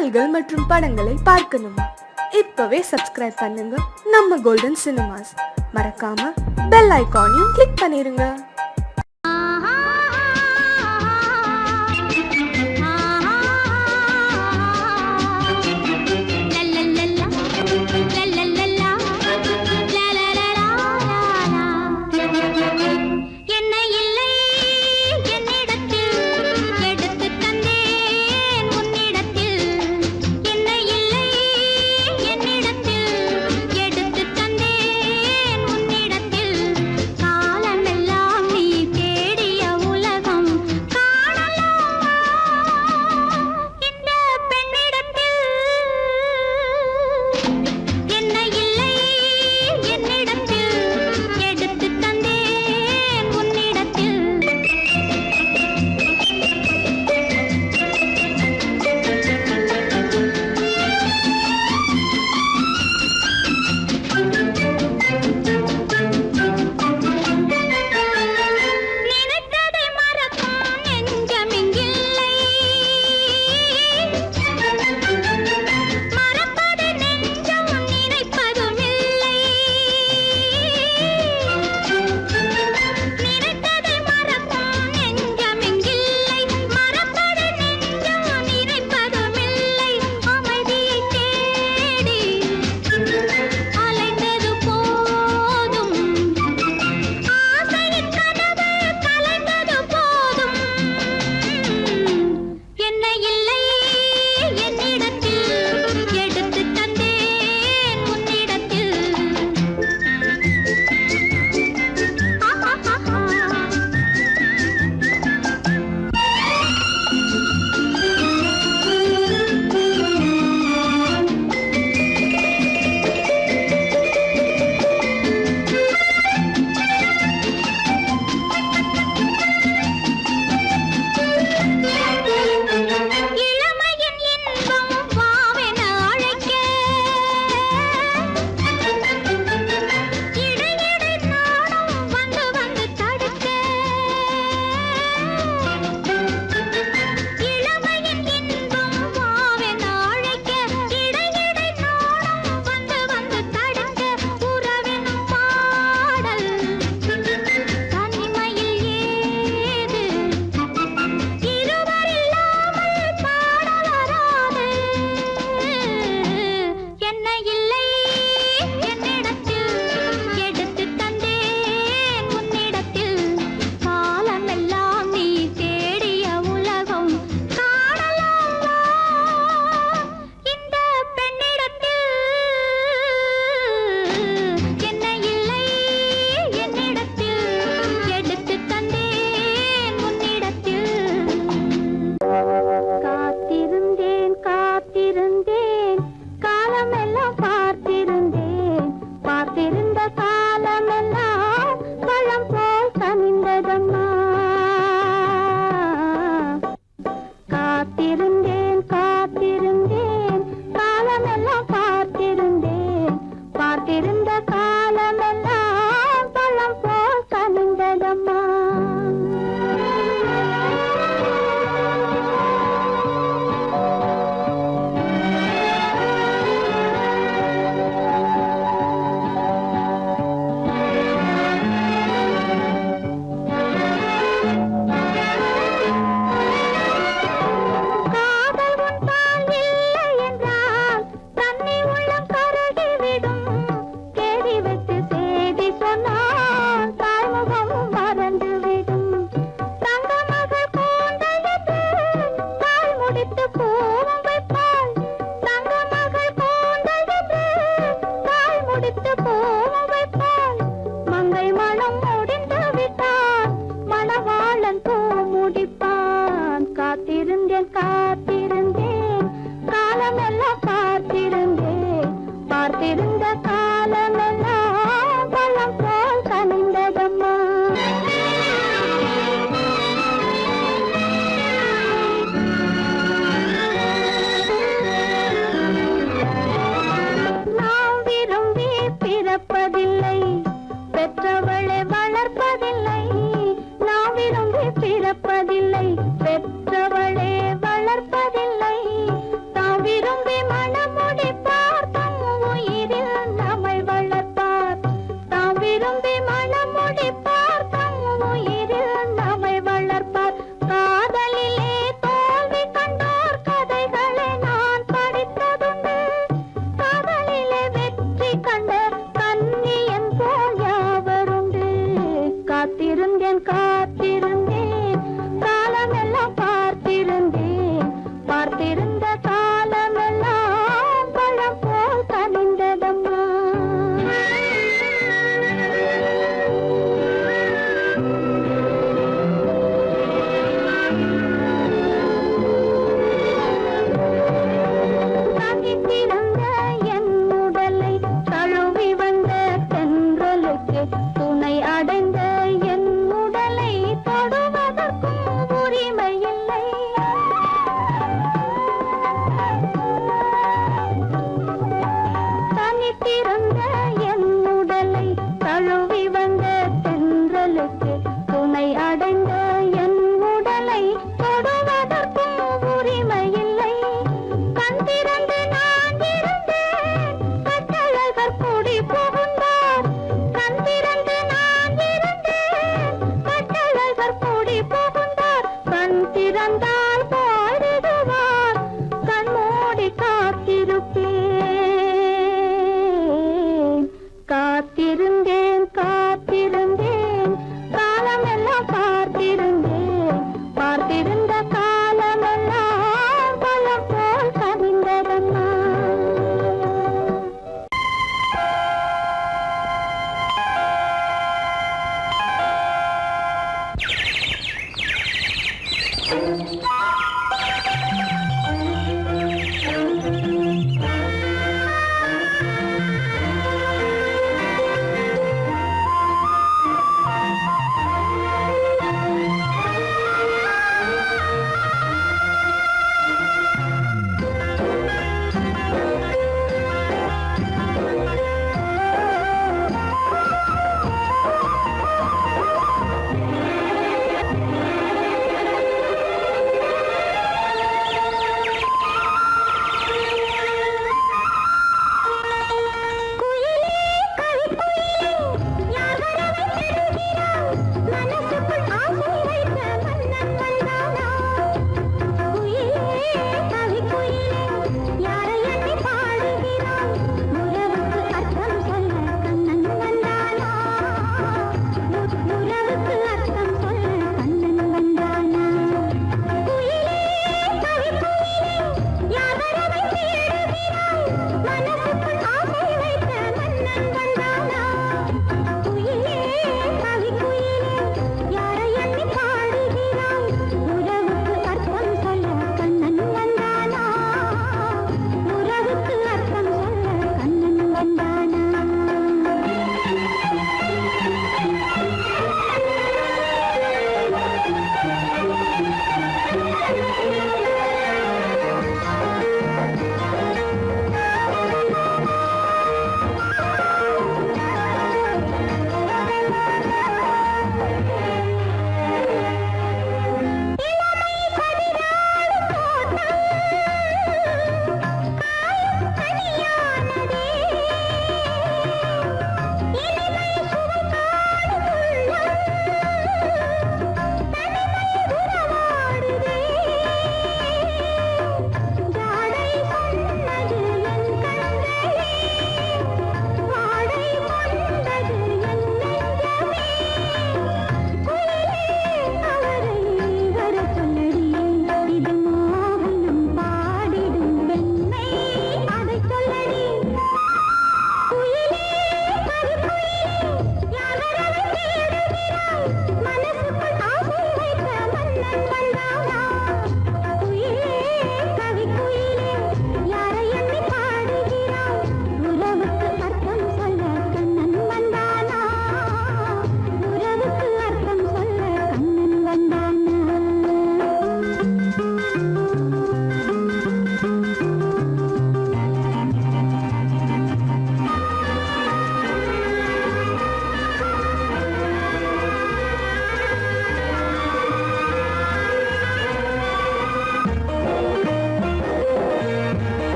பாடல்கள் மற்றும் படங்களை பார்க்கணுமா? இப்பவே சப்ஸ்கிரைப் பண்ணுங்க நம்ம கோல்டன் சினிமாஸ். மறக்காம பெல் ஐகானையும் கிளிக் பண்ணிருங்க.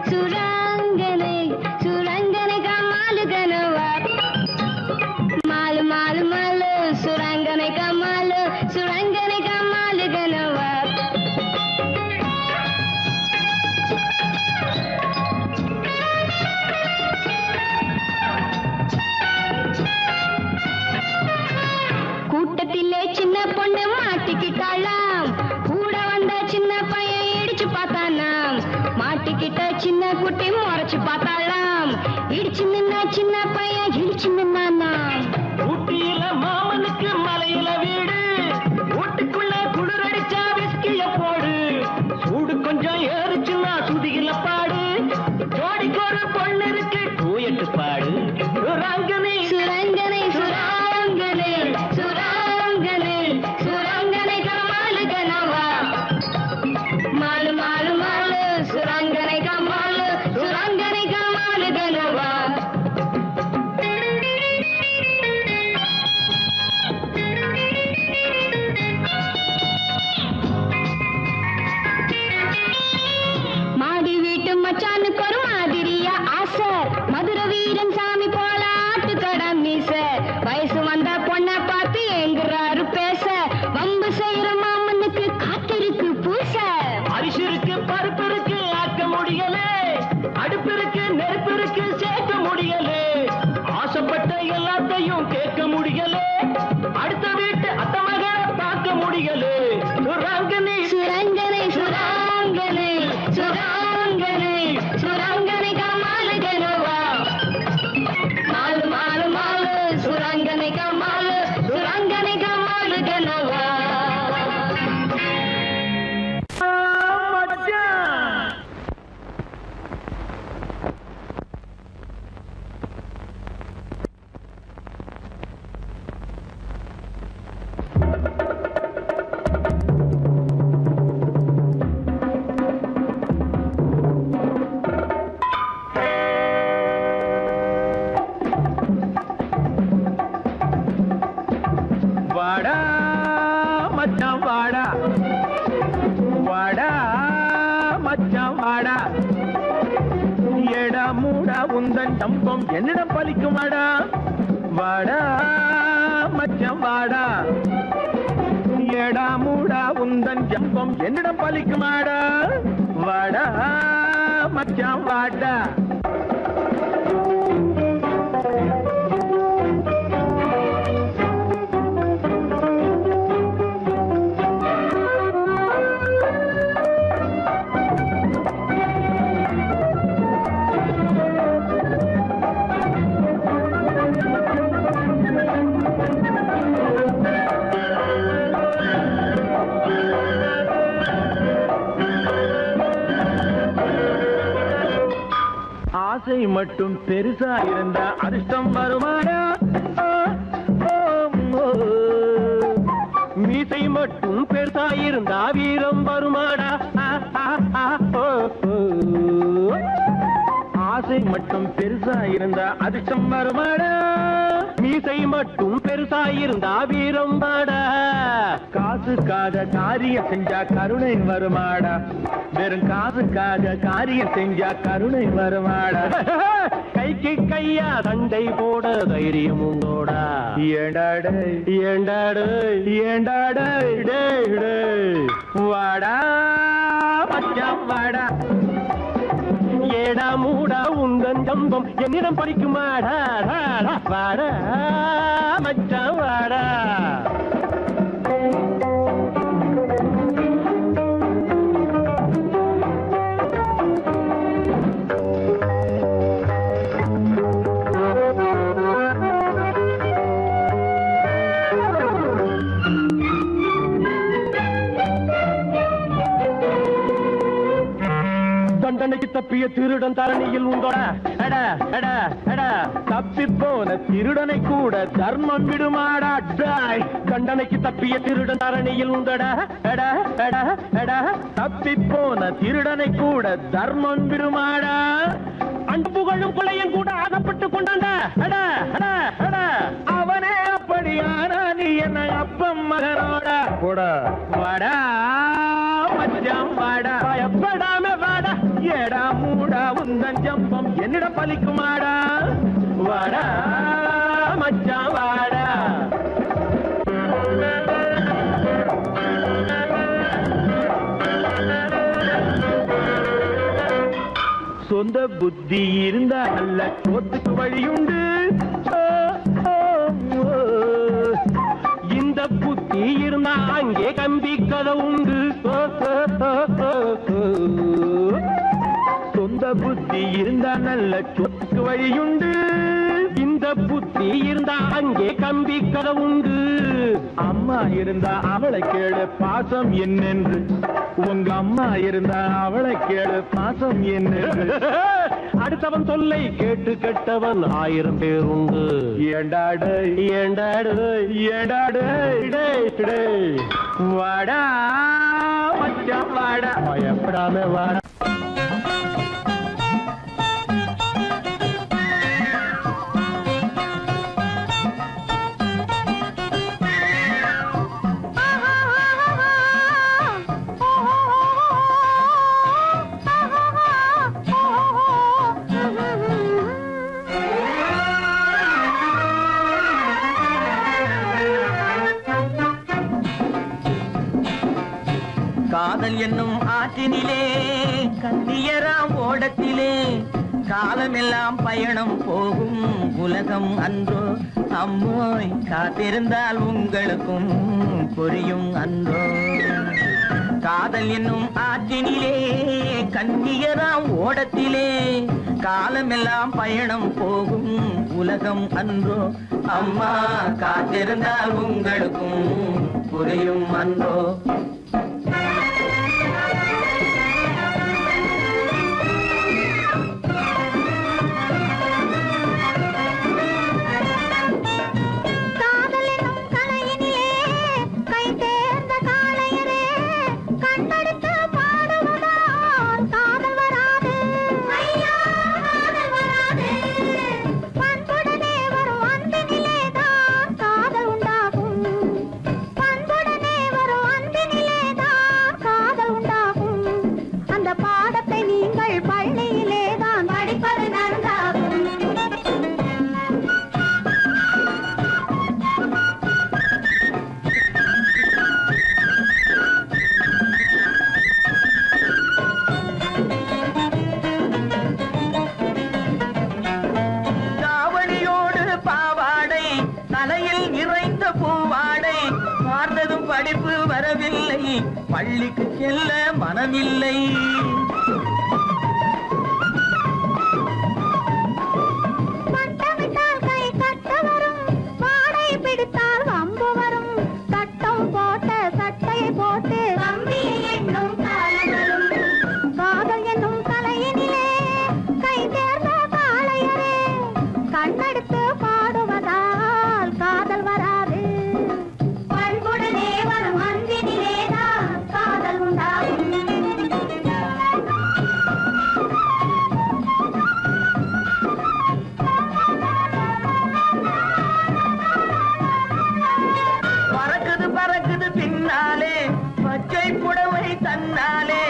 சுரங்கனை சுரங்கனை கமாலு கனவா மாலு மாலு மாலு சுரங்கனை கமாலு சுரங்கனை கமாலு கனவா கூட்டத்திலே சின்ன பொண்ணு மாட்டிக்கிட்டாளாம் கூட வந்த சின்ன பையன் இடிச்சு பார்த்தானாம் மாட்டிக்கிட்ட சின்ன குட்டி முறைச்சு பார்த்தாளாம் இடிச்சு நின்ன சின்ன பையன் இடிச்சு நின்னானாம் ஊட்டியில மாமனுக்கு மலையில வீடு ஊட்டுக்குள்ள குளிரடிச்சா விஸ்கிய போடு சூடு கொஞ்சம் ஏறுச்சுன்னா சுதியில பாடு ஜோடிக்கு ஒரு பொண்ணு இருக்கு டூயட்டு பாடு சுரங்கனை சுரங்கனை சுரங்கனை சுரங்கனை சுரங்கனை கமாலு கனவா மாலு மாலு மாலு சுரங்கனை கமாலு சுரங்கனை கமாலு கனவா மாடி வீட்டு மச்சானுக்கு ஒரு மாதிரியா ஆசை மதுரை வீரன் சாமி போல ஆட்டுக்கடா மீச வயசு வந்த பொண்ணை பார்த்து எங்குறாரு பேச வம்பு செய்யற மாமனுக்கு காத்திருக்கு பூச அரிசி இருக்கு பருப்பு இருக்கு ஆக்க முடியல அடுப்பு இருக்கு நெருப்பு இருக்கு சேர்க்க முடியல ஆசைப்பட்ட எல்லாத்தையும் கேட்க முடியல அடுத்த வீட்டு அத்த மகளை பார்க்க முடியல சுரங்கனை சுரங்கனை சுரங்கனை சுரங்கனை சுரங்கனை கமாலு கனவா மாலு மாலு மாலு சுரங்கனை கமாலு சுரங்கனை கமாலு கனவா வாடா மச்சான் வாடா வாடா மச்சான் வாடா எடா மூடா உந்தன் தம்பம் என்னிடம் பலிக்குமாடா வாடா மச்சான் வாடா எடா மூடா உந்தன் ஜம்பம் என்னிடம் பலிக்குமாடா வாடா மச்சான் வாடா ஆசை மட்டும் பெருசா இருந்தா அதிர்ஷ்டம் வருமாடா மீசை மட்டும் பெருசா இருந்தா வீரம் வருமாடா ஆசை மட்டும் பெருசா இருந்தா அதிர்ஷ்டம் வருமாடா மீசை மட்டும் பெருசா இருந்தா வீரம் பாடா காசுக்காக காரியம் செஞ்சா கருணை வருமாடா வெறும் காசுக்காக காரியம் செஞ்சா கருணை வருமாடா கைக்கு கையா சண்டை போட தைரியம் உண்டோடா ஏண்டாடு ஏண்டாடு ஏண்டாடு வாடா மச்சான் வாடா ஏடா மூடா உந்தன் ஜம்பம் என்னிடம் படிக்குமாடா வாடா மச்சான் வாடா தண்டனைக்கு தப்பிய திருடன் தரணியில் உண்டோடா எடா எடா எடா தப்பி போன திருடனை கூட தர்மம் விடுமாடா டாய் தண்டனைக்கு தப்பிய திருடன் தரணியில் உண்டோடா எடா எடா எடா தப்பி போன திருடனை கூட தர்மம் விடுமாடா அன்பு புகழும் கொலையன் கூட ஆகப்பட்டு கொண்டாண்டா எடா எடா எடா அவனே அப்படியானா நீ என்ன அப்பம் மகனோட கூட வாடா மச்சான் வாடா பயப்படாம வாடா ஏடா மூடா உந்தன் ஜம்பம் என்னிடம் பலிக்குமாடா வாடா மச்சான் வாடா சொந்த புத்தி இருந்தா அல்ல சோத்துக்கு வழியுண்டு இந்த புத்தி இருந்தா அங்கே கம்பி கதை உண்டு சொந்த புத்தி இருந்தா நல்ல சொத்துக்கு வழியுண்டு இந்த புத்தி இருந்தா அங்கே கம்பி கதை உண்டு அம்மா இருந்தா அவளை கேளு பாசம் என்னென்று உங்க அம்மா இருந்தா அவளை கேளு பாசம் என்னென்று அடுத்தவன் சொல்லை கேட்டு கெட்டவன் 1000 பேர் உண்டு ஏண்டாடு ஏண்டாடு ஏண்டாடு வாடா மச்சான் வாடா பயப்படாம வாடா காதல் என்னும் ஆற்றினிலே கண்ணியராம் ஓடத்திலே காலமெல்லாம் பயணம் போகும் உலகம் அன்றோ அம்மோய் காத்திருந்தால் உங்களுக்கும் புரியும் அன்றோ காதல் என்னும் ஆற்றினிலே கண்ணியராம் ஓடத்திலே காலமெல்லாம் பயணம் போகும் உலகம் அன்றோ அம்மா காத்திருந்தால் உங்களுக்கும் புரியும் அன்றோ படிப்பு வரவில்லை பள்ளிக்கு செல்ல மனமில்லை பட்டமிட்டால் கை கட்ட வரும் வாடை பிடித்தால் வம்பு வரும் சட்டம் போட்ட சட்டையை போட்டு கம்பியை எண்ணும் காலம் வரும் காதல் என்னும் தலையினிலே கை தேர்ந்த காளையரே கண்ணெடுத்து பாடுவதால் காதல் வராது பண்புடனே வரும் அன்பினிலேதான் காதல் உண்டாகும் பறக்குது பறக்குது பின்னாலே பச்சை புடவை தன்னாலே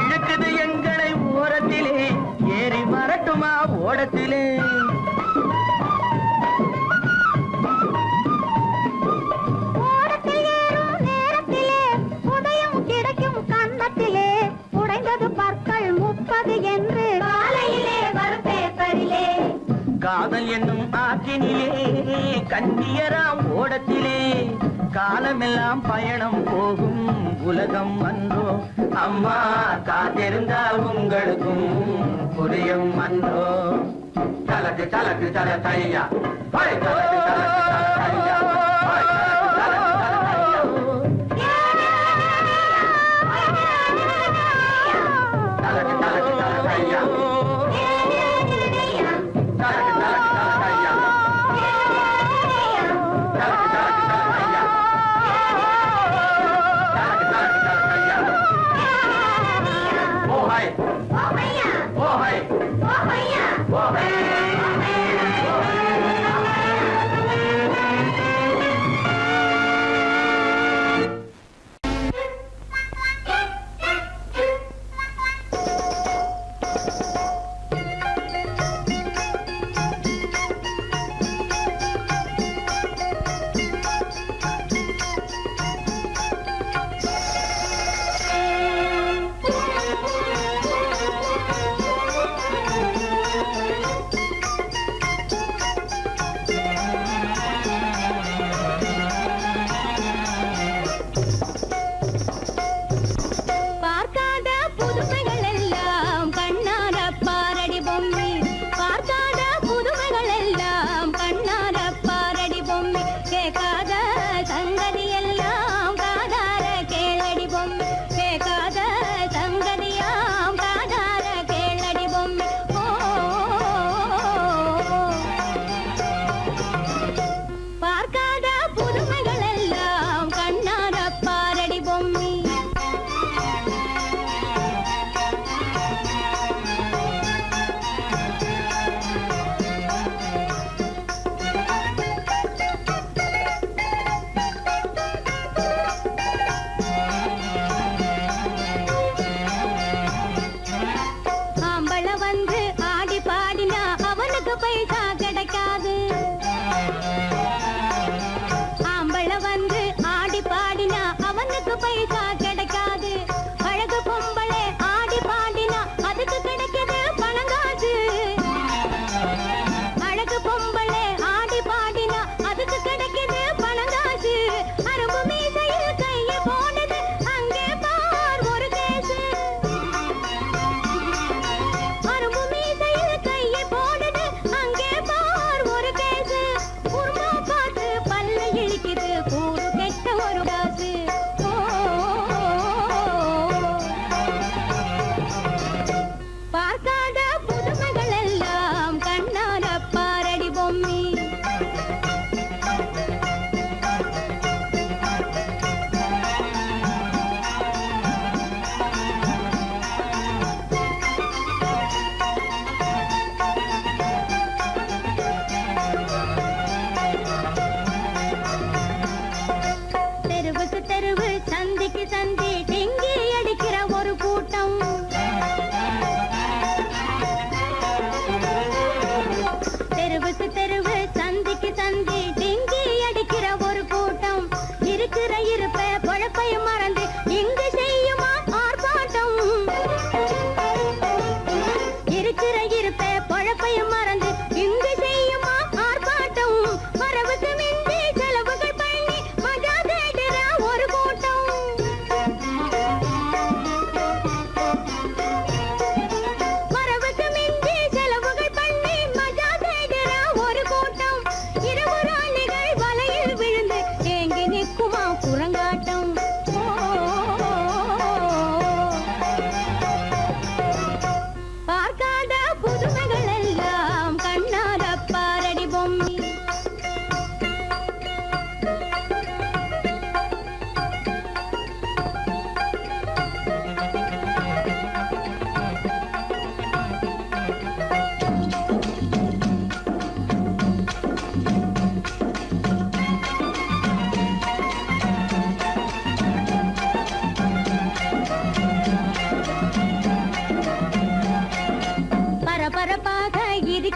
இழுக்குது எங்களை ஓரத்திலே ஏறி வரட்டுமா ஓடத்திலே ஓடத்தில் ஏறும் நேரத்திலே உதயம் கிடைக்கும் கன்னத்திலே உடைந்தது பற்கள் 30 என்று காலையிலே வரும் பேப்பரிலே காதல் என்னும் ஆற்றினிலே கண்ணியராம் ஓடத்திலே காலமெல்லாம் பயணம் போகும் உலகம் அன்றோ அம்மா காத்திருந்தால் உங்களுக்கும் புரியும் அன்றோ தலக்கு தலக்கு தல தையா தலக்கு தலக்கு தல தையா தலக்கு தலக்கு தல தையா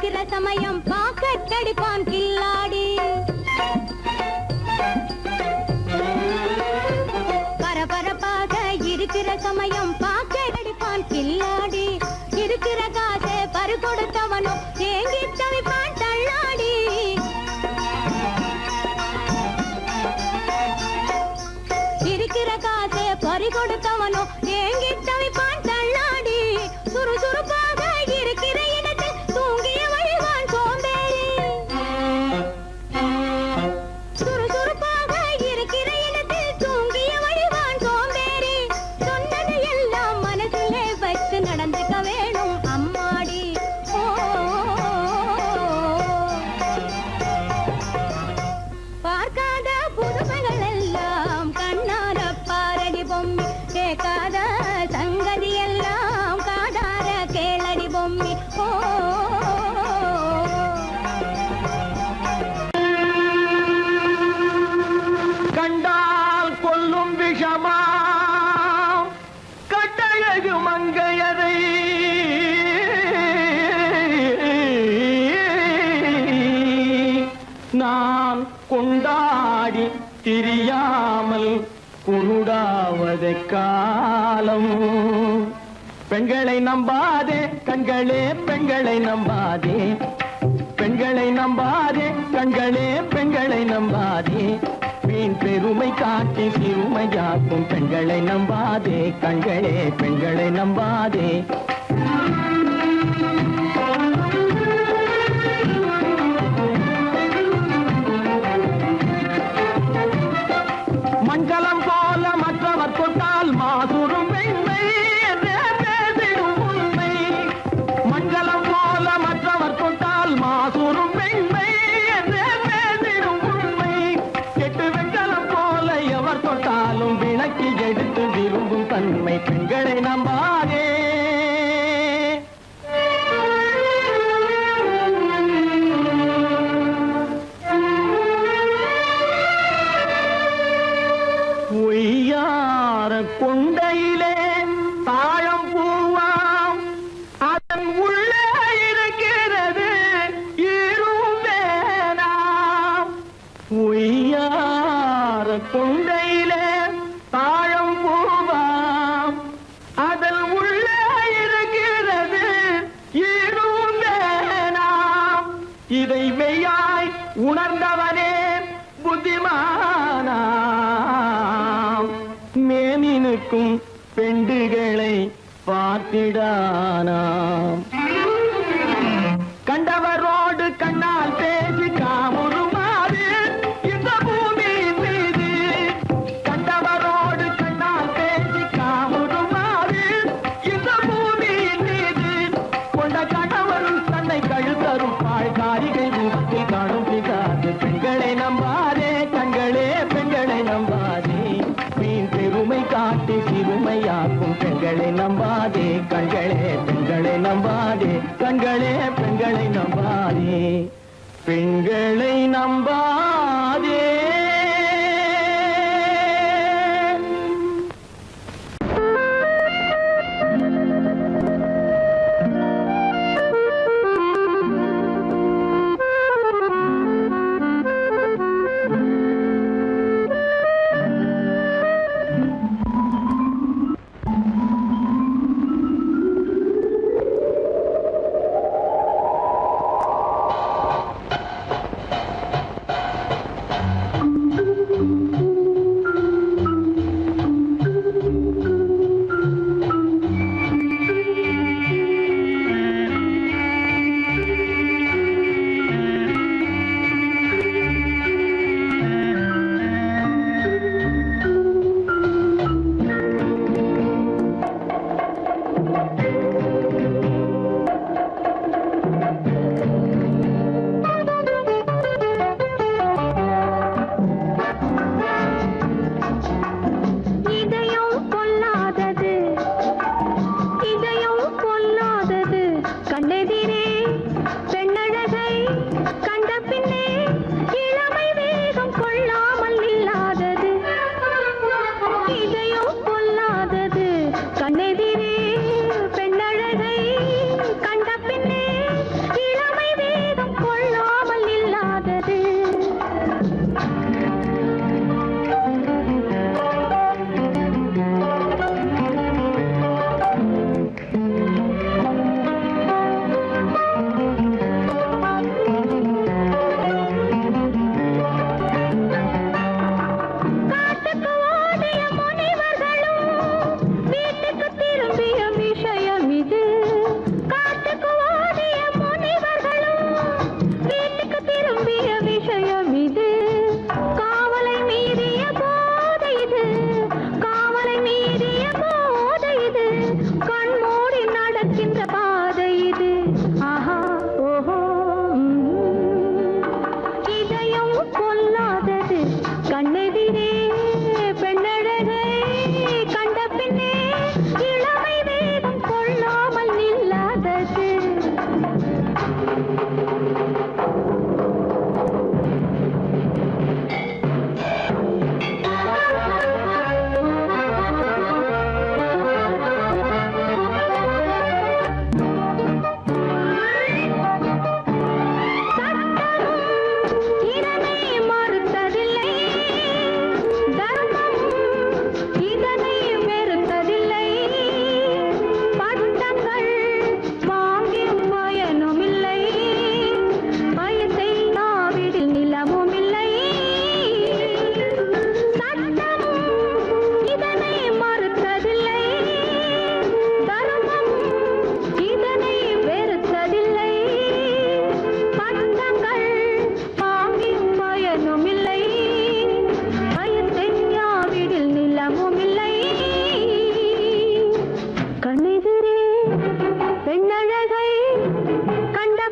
இருக்கிற சமயம் பாக்கெட் அடிப்பான் கில்லாடி பரபரப்பாக இருக்கிற சமயம் பாக்கெட் அடிப்பான் கில்லாடி இருக்கிற காசை பறி கொடுத்தவனோ ஏங்கி தவிப்பான் தள்ளாடி இருக்கிற காசை பறி கொடுத்தவனோ ஏங்கி தவிப்பான் தள்ளாடி சுறுசுறுப்பாக இருக்கிற இடத்தில் தூங்கிய வழிவான் சோம்பேறி சுறுசுறுப்பாக இருக்கிற இடத்தில் தூங்கிய வழிவான் சோம்பேறி சொன்னது எல்லாம் மனசிலே வச்சு நடந்துக்க வேணும் அம்மாடி ஓ பார்க்காத புதுமைகள் எல்லாம் கண்ணார பாரடி பொம்மி கேட்காத சங்கதி எல்லாம் காதார கேளடி பொம்மி ஓ கண்டால் கொல்லும் விஷமா கட்டழகு மங்கையரை நான் கொண்டாடி திரியாமல் குருடாவதை காலம் பெண்களை நம்பாதே கண்களே பெண்களை நம்பாதே பெண்களை நம்பாதே கண்களே பெண்களை நம்பாதே வீண் பெருமை காட்டி சிறுமையாக்கும் பெண்களை நம்பாதே கண்களே பெண்களை நம்பாதே மண்கலம் போல மற்றவர் தொட்டால் மாசுரும் பெண்மை என்றே பேசிடும் உண்மை மண்கலம் போல மற்றவர் தொட்டால் மாசுரும் பெண்மை என்றே பேசிடும் உண்மை கெட்டு வெண்கலம் போல எவர் தொட்டாலும் விளக்கி எடுத்து விரும்பும் தன்மை பெண்களை நம்பாதே பொய்யார கொண்டையிலே தாழம் பூவாம் அதன் உள்ளே இருக்கிறது ஈரும் வேணாம் பொய்யார கொண்டையிலே தாழம் பூவாம் அதன் உள்ளே இருக்கிறது ஈரும் வேணாம் இதை மெய்யாய் உணர்ந்தவனே புத்திமானாம் மேனினுக்கும் பெண்டுகளை பார்த்திடானாம் கண்டவரோடு கண்ணால் பேசி காமுறுமாறு இந்த பூமியின் மீது கண்டவரோடு கண்ணால் பேசி காமுறுமாறு இந்த பூமியின் மீது கொண்ட கணவரும் தன்னை கழுத்தரும் பாழ்காரிகை ரூபத்தில் காணும் பிதாது பெண்களை நம்பாதே கண்களே பெண்களை நம்பாதே வீண் பெருமை காட்டி சிறுமையாக்கும் பெண்களை நம்பாதே கண்களே பெண்களை நம்பாதே கண்களே பெண்களை நம்பாதே பெண்களை நம்பாதே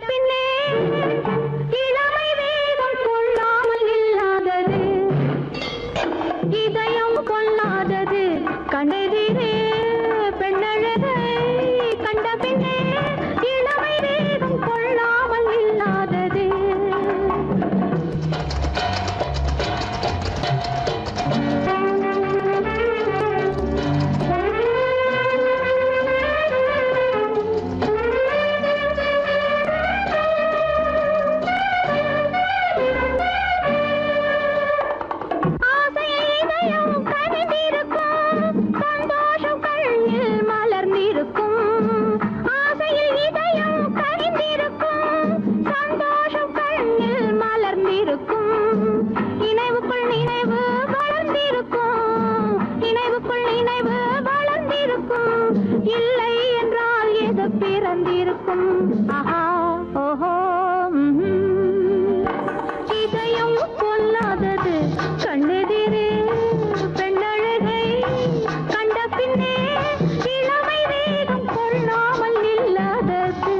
பின்னே இளமை வேகம் கொள்ளாமல் இல்லாதது இதயம் கொள்ளாதது கண்டதிரே பெண்ணழகை கண்ட பின்னே இளமை வேகம் கொள்ளாமல் இல்லாதது இல்லை என்றால் எது பிறந்திருக்கும் ஆஹா ஓஹோ இதயம் கொல்லாதது கண்ணெதிரே பெண்ணழகை கண்ட பின்னே இளமை வேகம் கொள்ளாமல் இல்லாதது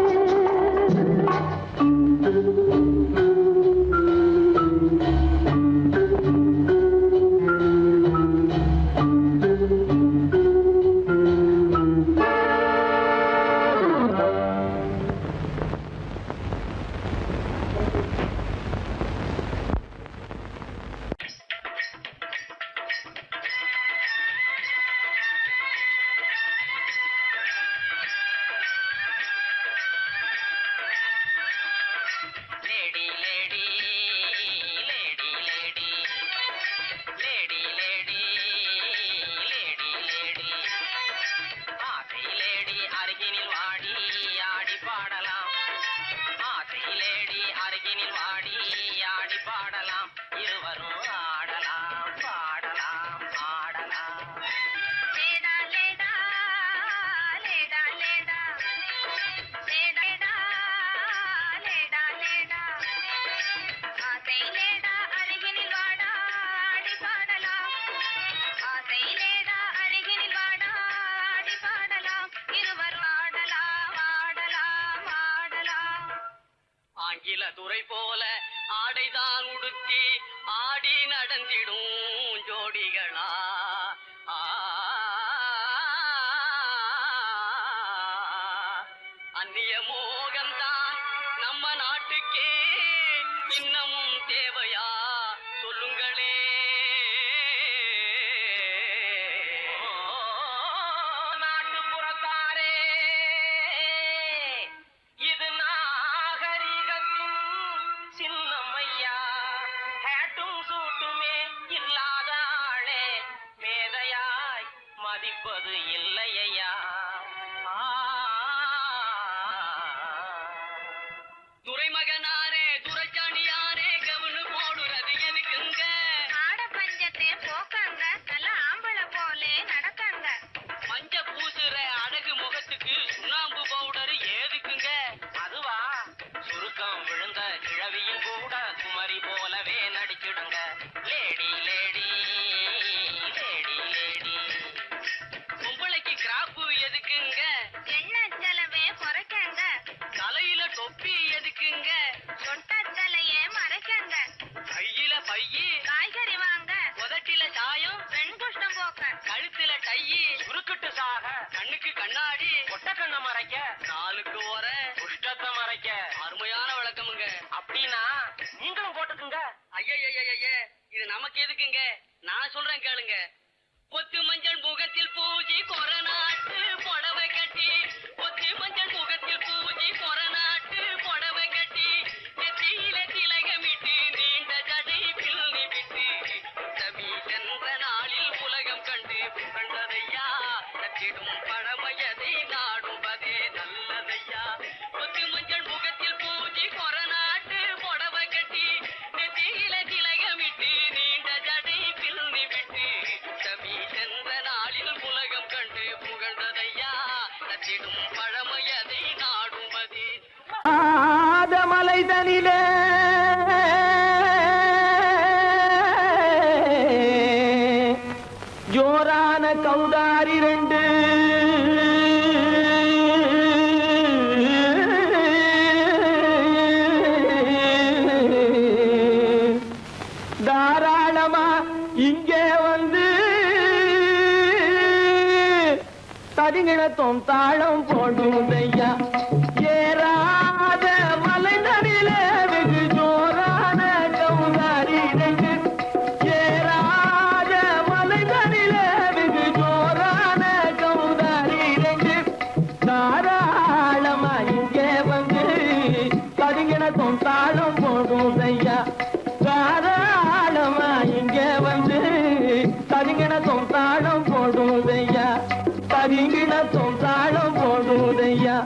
துறை போல ஆடைதான் உடுத்தி ஆடி நடந்திடும் ஜோடிகளா அந்நிய மோகம்தான் நம்ம நாட்டுக்கே இன்னமும் தேவையா சொல்லுங்களே நாட்டுப்புறத்தாரே இது நாகரிகத்தின் சின்னம்மையா ஹேட்டும் சூட்டுமே இல்லாத ஆளே மேதையாய் மதிப்பது இல்லையா துரைமகனாரே துரைச்சாணியாரே கவனு போடுறது எதுக்குங்க ஆட பஞ்சத்தை போக்காங்க நல்ல ஆம்பளை போலே நடக்காங்க மஞ்ச பூசுற அழகு முகத்துக்கு சுண்ணாம்பு பவுடர் ஏதுக்குங்க அதுவா சுருக்கம் விழுந்த கிழவியும் கூட குமரி போலவே நடிச்சிடுங்க லேடி லேடி லேடி லேடி பொம்பளைக்கு கிராப்பு எதுக்குங்க எண்ணெய் செலவே குறைக்கங்க தலையில தொப்பி எதுக்குங்க சொட்ட தலையே மறைக்கங்க கையில பையி காய்கறி வாங்க உதட்டில சாயம் பெண் குஷ்டம் போக்க கழுத்துல டையி சுருக்கிட்டு சாக கண்ணுக்கு கண்ணாடி ஒட்ட கண்ணை மறைக்க நாளுக்கு ஒர குஷ்டத்தை மறைக்க அருமையான விளக்கமுங்க அப்படின்னா நீங்களும் போட்டுக்குங்க ஐய இது நமக்கு எதுக்குங்க நான் சொல்றேன் கேளுங்க பொத்து மஞ்சள் முகத்தில் பூஜை கொரநாட்டு புடவை கட்டி பொத்து மஞ்சள் முகத்தில் பூஜை கொரநாட்டு புடவை கட்டி நெத்தியில திலகமிட்டு நீண்ட ஜடை பிள்ளி விட்டு தவி சென்ற நாளில் உலகம் கண்டு கண்டதையா நச்சிடும் பழமையதை நாடும்பதே நல்லதையா பொத்து மஞ்சள் முகத்தில் பூஜை கொரநாட்டு புடவை கட்டி நெத்தியில திலகமிட்டு நீண்ட ஜடை பிள்ளி விட்டு தவி சென்ற நாளில் உலகம் கண்டு புகழ்ந்ததையா நச்சிடும் பழமையதை நாடும்பதே மலைதனிலே ஜோரான கௌதாரி ரெண்டு தாளம் போடுதையா ஏறாத மலைதனிலே வெகு ஜோரான கௌதாரி ரெண்டு ஏறாத மலைதனிலே வெகு ஜோரான கௌதாரி ரெண்டு தாராளமா இங்கே வந்து கடிங்கனத்தும் தாளம் போடுதையா தாராளமா இங்கே வந்து கடிங்கனத்தும் தாளம் போடுதையா கடிங்கனத்தும் தாளம் போடுதையா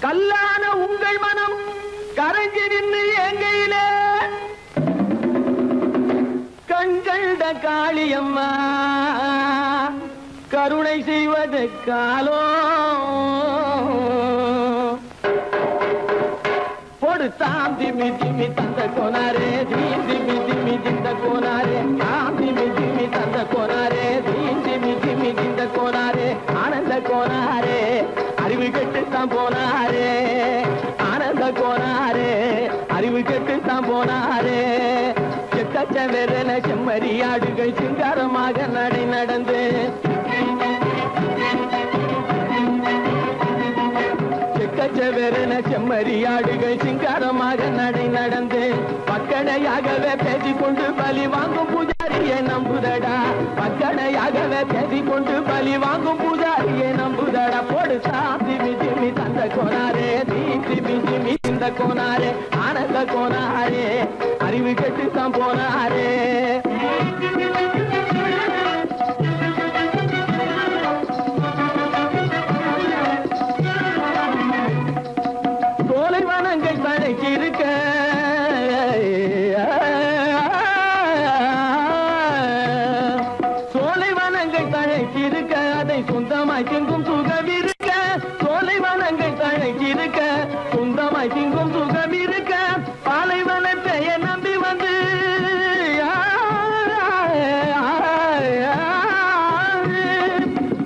கல்லான உங்கள் மனம் கரைஞ்சி நின்று எங்கையிலே கண்கண்ட காளியம்மா கருணை செய்வது காலோ பொடுத்தாம் திமி திமி தந்த கோனாரே தீம் திமி திமி திந்த கோனாரே தாம் திமி திமி தந்த கோனாரே தீம் திமி திமி திந்த கோனாரே ஆனந்த கோனாரே அறிவு கெட்டுத்தான் போனாரே ஆனந்த கோனாரே அறிவு கெட்டுத்தான் போனாரே செக்கச்சவென செம்மறியாடுகள் சிங்காரமாக நடை நடந்து செக்கச்சவென செம்மறியாடுகள் சிங்காரமாக நடை நடந்து பக்கடையாகவே பேசிக்கொண்டு பலி வாங்கும் பூஜாரியை நம்புதடா பக்கடையாகவே பேசிக்கொண்டு பலி வாங்கும் பூஜாரியை நம்புதடா போடு திமி திமி தந்த கோனாரே திமி திமி இந்த கோனாரே ஆனந்த கோனாரே அறிவு கெட்டுத்தான் போனாரே சோலைவனங்கள் தழைச்சிருக்க சோலைவனங்கள் தழைச்சிருக்க அதை சொந்தமாய் திங்கும் சுகம் இருக்க சோலைவனங்கள் தழைச்சிருக்க சொந்தமாய் திங்கும் சுகம் இருக்க பாலைவனத்தை நம்பி வந்து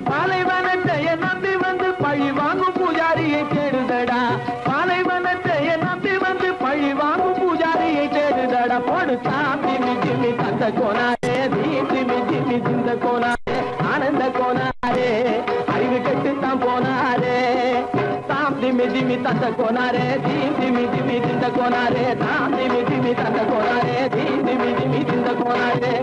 பாலைவனத்தை நம்பி வந்து பழி வாங்கும் பூஜாரியை தேடுதடா பாலைவனத்தை நம்பி வந்து பழி வாங்கும் பூஜாரியை தேடுதடா போடு திமி திமி தந்த கோனாரே திமி திமி திந்த கோனாரே ஆனந்த கோனாரே அறிவு கெட்டுத்தான் போனாரே தாம் திமி திமி தந்த கோனாரே திமி திமி திந்த கோனாரே தாம் திமி திமி தந்த கோனாரே திமி திமி திந்த கோனாரே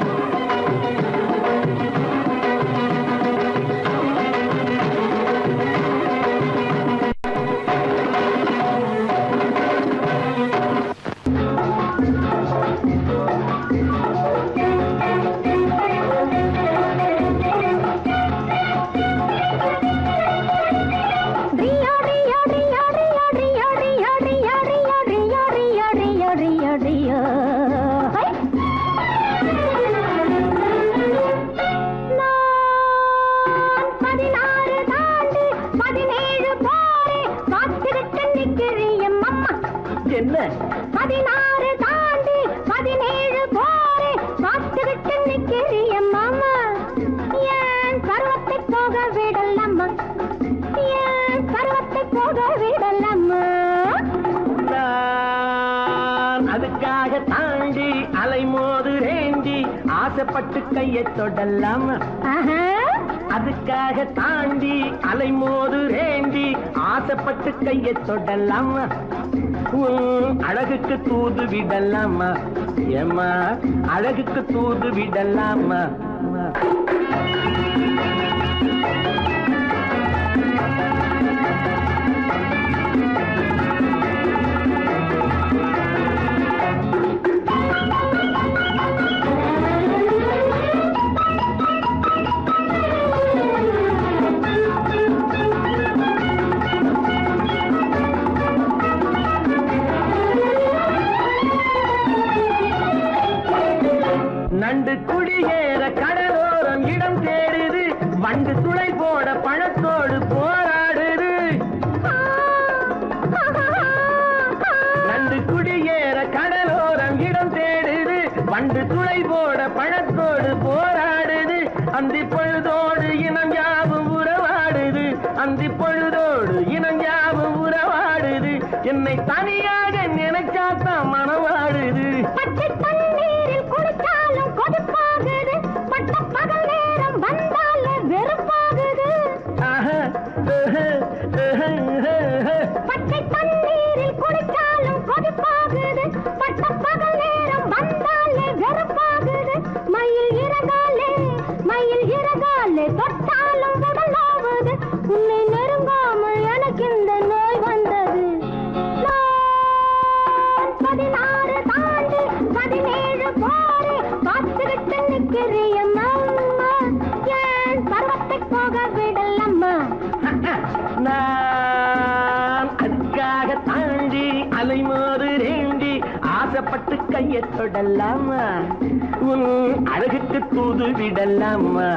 என்ன 16 தாண்டி 17 போரே காத்துக்கிட்டு நிக்கிறிய மாமா ஏன் பருவத்தை போக விடலாமா ஏன் பருவத்தை போக விடலாமா அதுக்காக தாண்டி அலைமோது ரேண்டி ஆசைப்பட்டு கையை தொடலாமா அதுக்காக தாண்டி அலைமோது ரேண்டி ஆசைப்பட்டு கையை தொடலாமா அழகுக்கு தூது விடலாமா ஏமா அழகுக்கு தூது விடலாமா நண்டு குடியேற கடலோரம் இடம் தேடுது வண்டு துளை போட பழத்தோடு போராடுது நண்டு குடியேற கடலோரம் இடம் தேடுது வண்டு துளை போட பழத்தோடு போராடுது அந்தி பொழுதோடு இனம் யாவும் உறவாடுது அந்தி பொழுதோடு இனம் யாவும் உறவாடுது என்னை தனியாக நினைச்சாத்தான் மனவாடுது அலை மாதிரி ஆசைப்பட்டு கையை தொடலாமா, உன் அழகுக்கு தூது விடலாமா.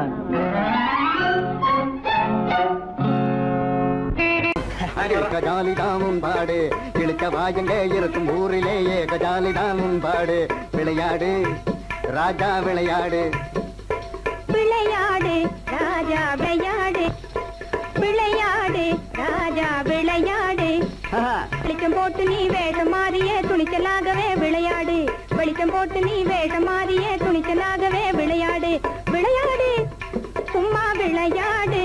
கஜாலிதான் பாடு இழுக்க வாயங்க இருக்கும் ஊரிலேயே கஜாலிதான் பாடு. விளையாடு ராஜா விளையாடு, விளையாடு ராஜா விளையாடு, விளையாடு ராஜா விளையாடு. வெளிச்சம் போட்டு நீ வேஷம் மாறியே துணிச்சலாகவே விளையாடு, வெளிச்சம் போட்டு நீ வேஷம் மாறியே துணிச்சலாகவே விளையாடு. விளையாடு சும்மா விளையாடு,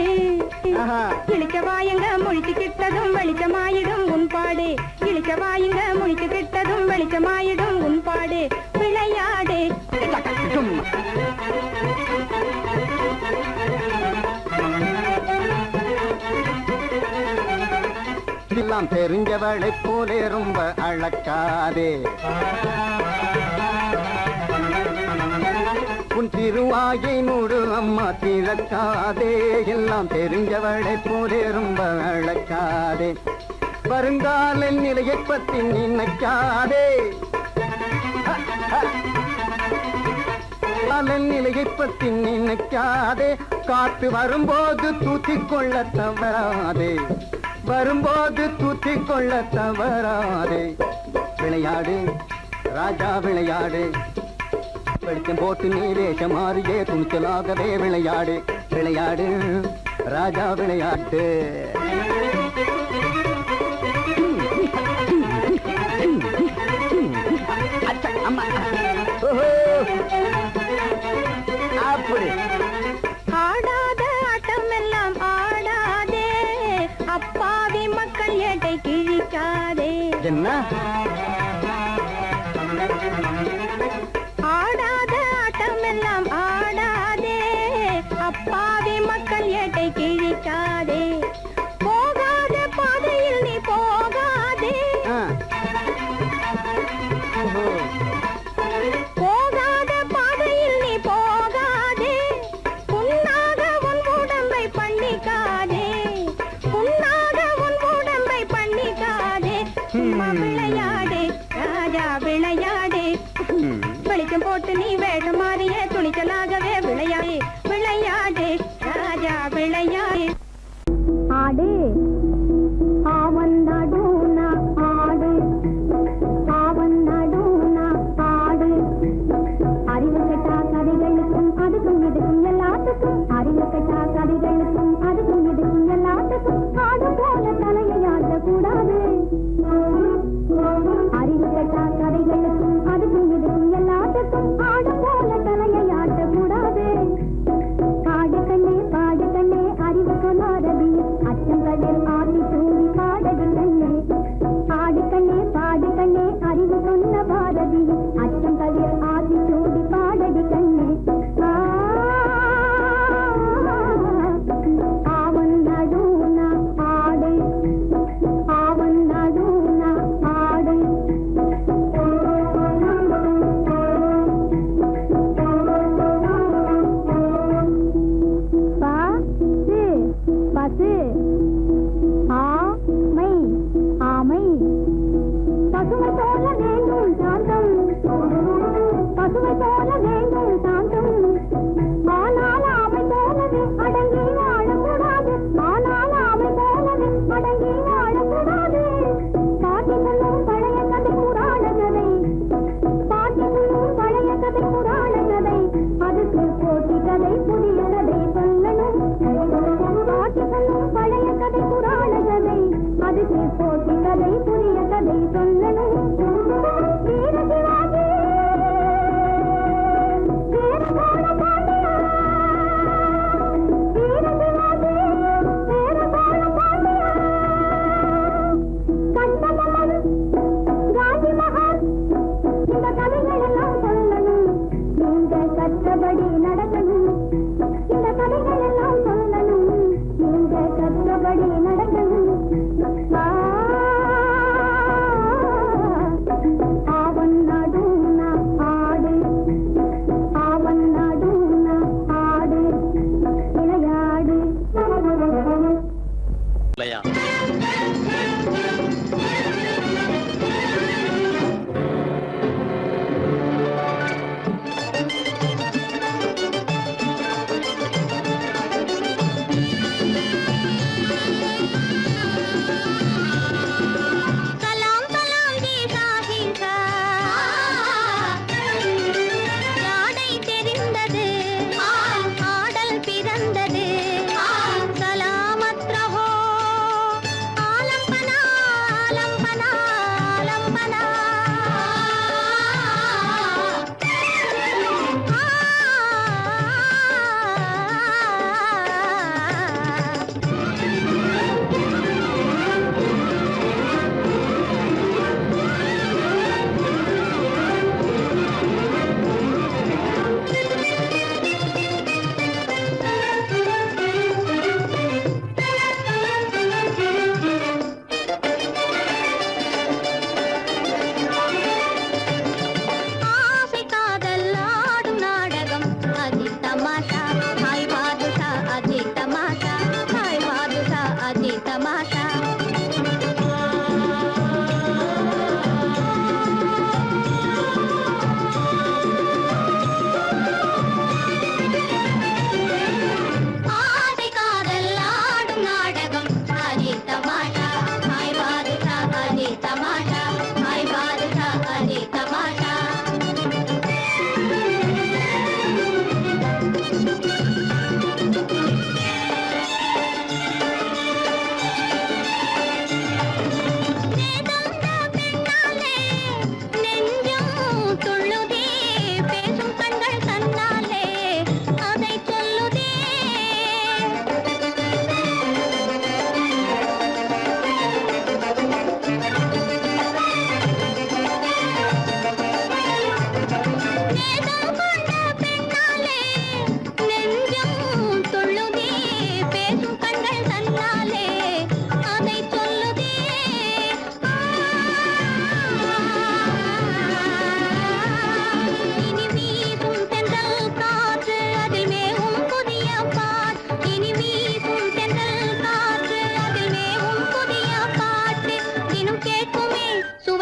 இழிச்ச வாயங்க முழிச்சு கிட்டதும் வெளிச்சமாயிடும் உன்பாடு, இழிச்ச வாயங்க முழிச்சு கிட்டதும் வெளிச்சமாயிடும் உன்பாடு. விளையாடு எல்லாம் தெரிஞ்சவளை போலே ரொம்ப அழக்காதே, உன் திருவாயை மூடு அம்மா திறக்காதே. எல்லாம் தெரிஞ்சவளை போலே ரொம்ப அழக்காதே, வருங்கால நிலையை பத்தி நினைக்காதே, நிலையை பத்தி நினைக்காதே. காத்து வரும்போது தூத்திக் கொள்ள தவறாதே, வரும்போது தூத்திக் கொள்ள தவறாதே. விளையாடு ராஜா விளையாடு, வெளிச்சம் போட்டு நீ வேஷம் மாறியே துணிச்சலாகவே விளையாடு. விளையாடு ராஜா விளையாட்டு. அப்படி ஆடாத ஆட்டம் எல்லாம் ஆடாதே, அப்பாவி மக்கள் ஏட்டை கிழிக்காதே. என்ன ஆடாத ஆட்டம் எல்லாம் ஆடாதே, அப்பாவி மக்கள் ஏட்டை கிழிக்காதே. போகாத பாதையில் நீ போகாதே, போகாத பாதையில் நீ போகாதே. புண்ணாக உன் உடம்பை பண்ணிக்காதே, புண்ணாக உன் உடம்பை பண்ணிக்காதே. சும்மா விளையாடு ராஜா விளையாடு, வெளிச்சம் போட்டு நீ வேஷம் மாறியே துணிச்சலாகவே விளையாடு. விளையாடு ராஜா விளையாடு. ஆடு ஆவன் நடுனா ஆடு, ஆவன் நடுனா ஆடு. அறிவு கட்டா கதைகளுக்கும் அதுக்கும் இதுக்கும் எல்லாத்துக்கும், அறிவு கட்டா கதைகளுக்கும் அதுக்கும் இதுக்கும் எல்லாத்துக்கும் ஆடு போல தலையை ஆட்டக்கூடாது. அறிவு கட்டா கதைகளுக்கும் அதுக்கும் இதுக்கும் எல்லாத்துக்கும் ஆடு போல தலையை ஆட்டக்கூடாது. பாடு கண்ணே பாடு கண்ணே அறிவு சொல்லாதது, அச்சங்கடல் ஆட்டி தூண்டி பாடது கண்ணே. பாடு கண்ணே பாடு கண்ணே அறிவு சொன்ன பாரதி, அச்சங்கடல் ஆட்டி தூண்டி பாடது கண்ணே. ஆவன் நடுனா ஆடு, ஆவன் நடுனா ஆடு. பசு ஆமை, ஆமை பசுமை போல வேண்டும் சாந்தம், பசுமை போல வேண்டும் சாந்தம். ஆனால் ஆமை போலவே அடங்கி வாழக்கூடாது, ஆனால் ஆமை போலவே அடங்கி வாழக்கூடாது. பாட்டிகளும் பழைய கதை புராண கதை, பாட்டிகளும் பழைய கதை புராண கதை, அதுக்கு போட்டி கதை புதிய கதை சொல்லணும். பாட்டிகளும் பழைய கதை புராண கதை, அதுக்கு போட்டி கதை புதிய கதை சொல்லணும். வீர சிவாஜி வீர சோழ பாண்டியா, வீர சிவாஜி வீர சோழ பாண்டியா, கண்டமலர் காந்தி மகான், இந்த கதைகள் எல்லாம் சொல்லணும். நீங்க கற்றபடி நடக்கணும், இந்த கதைகள் எல்லாம் சொல்லணும். நீங்க கற்றபடி நடக்கணும்.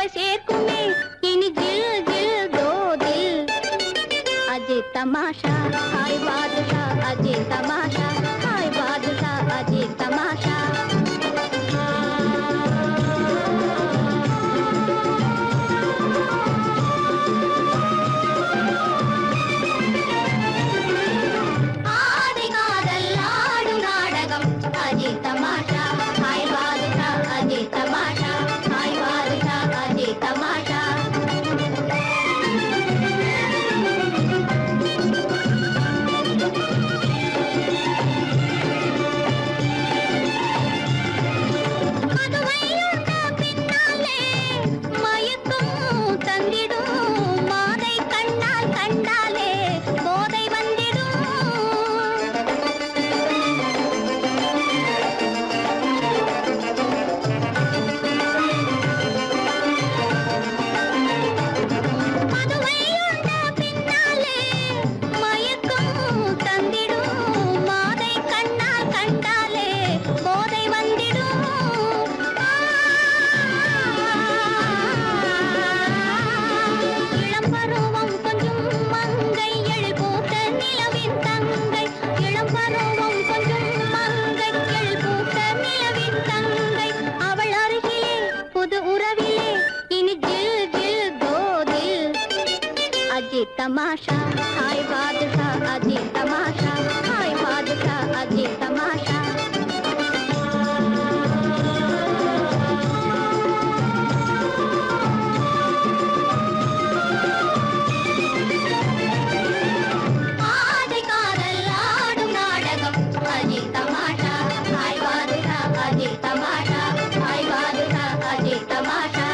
புகழ் சேர்க்குமே இனி ஜில் ஜில் தோ தில் अजय तमाशा हाय बादशाह अजय तमाशा हाय बादशाह अजय तमाशा आदि कादल आडु नाटकम अजय तमाशा हाय बादशाह अजय तमाशा हाय बादशाह अजय तमाशा तमाशा हाय बादशाह अजय तमाशा हाय बादशाह अजय तमाशा आदि कादल आडु नाटकम अजय तमाशा हाय बादशाह अजय तमाशा हाय बादशाह अजय तमाशा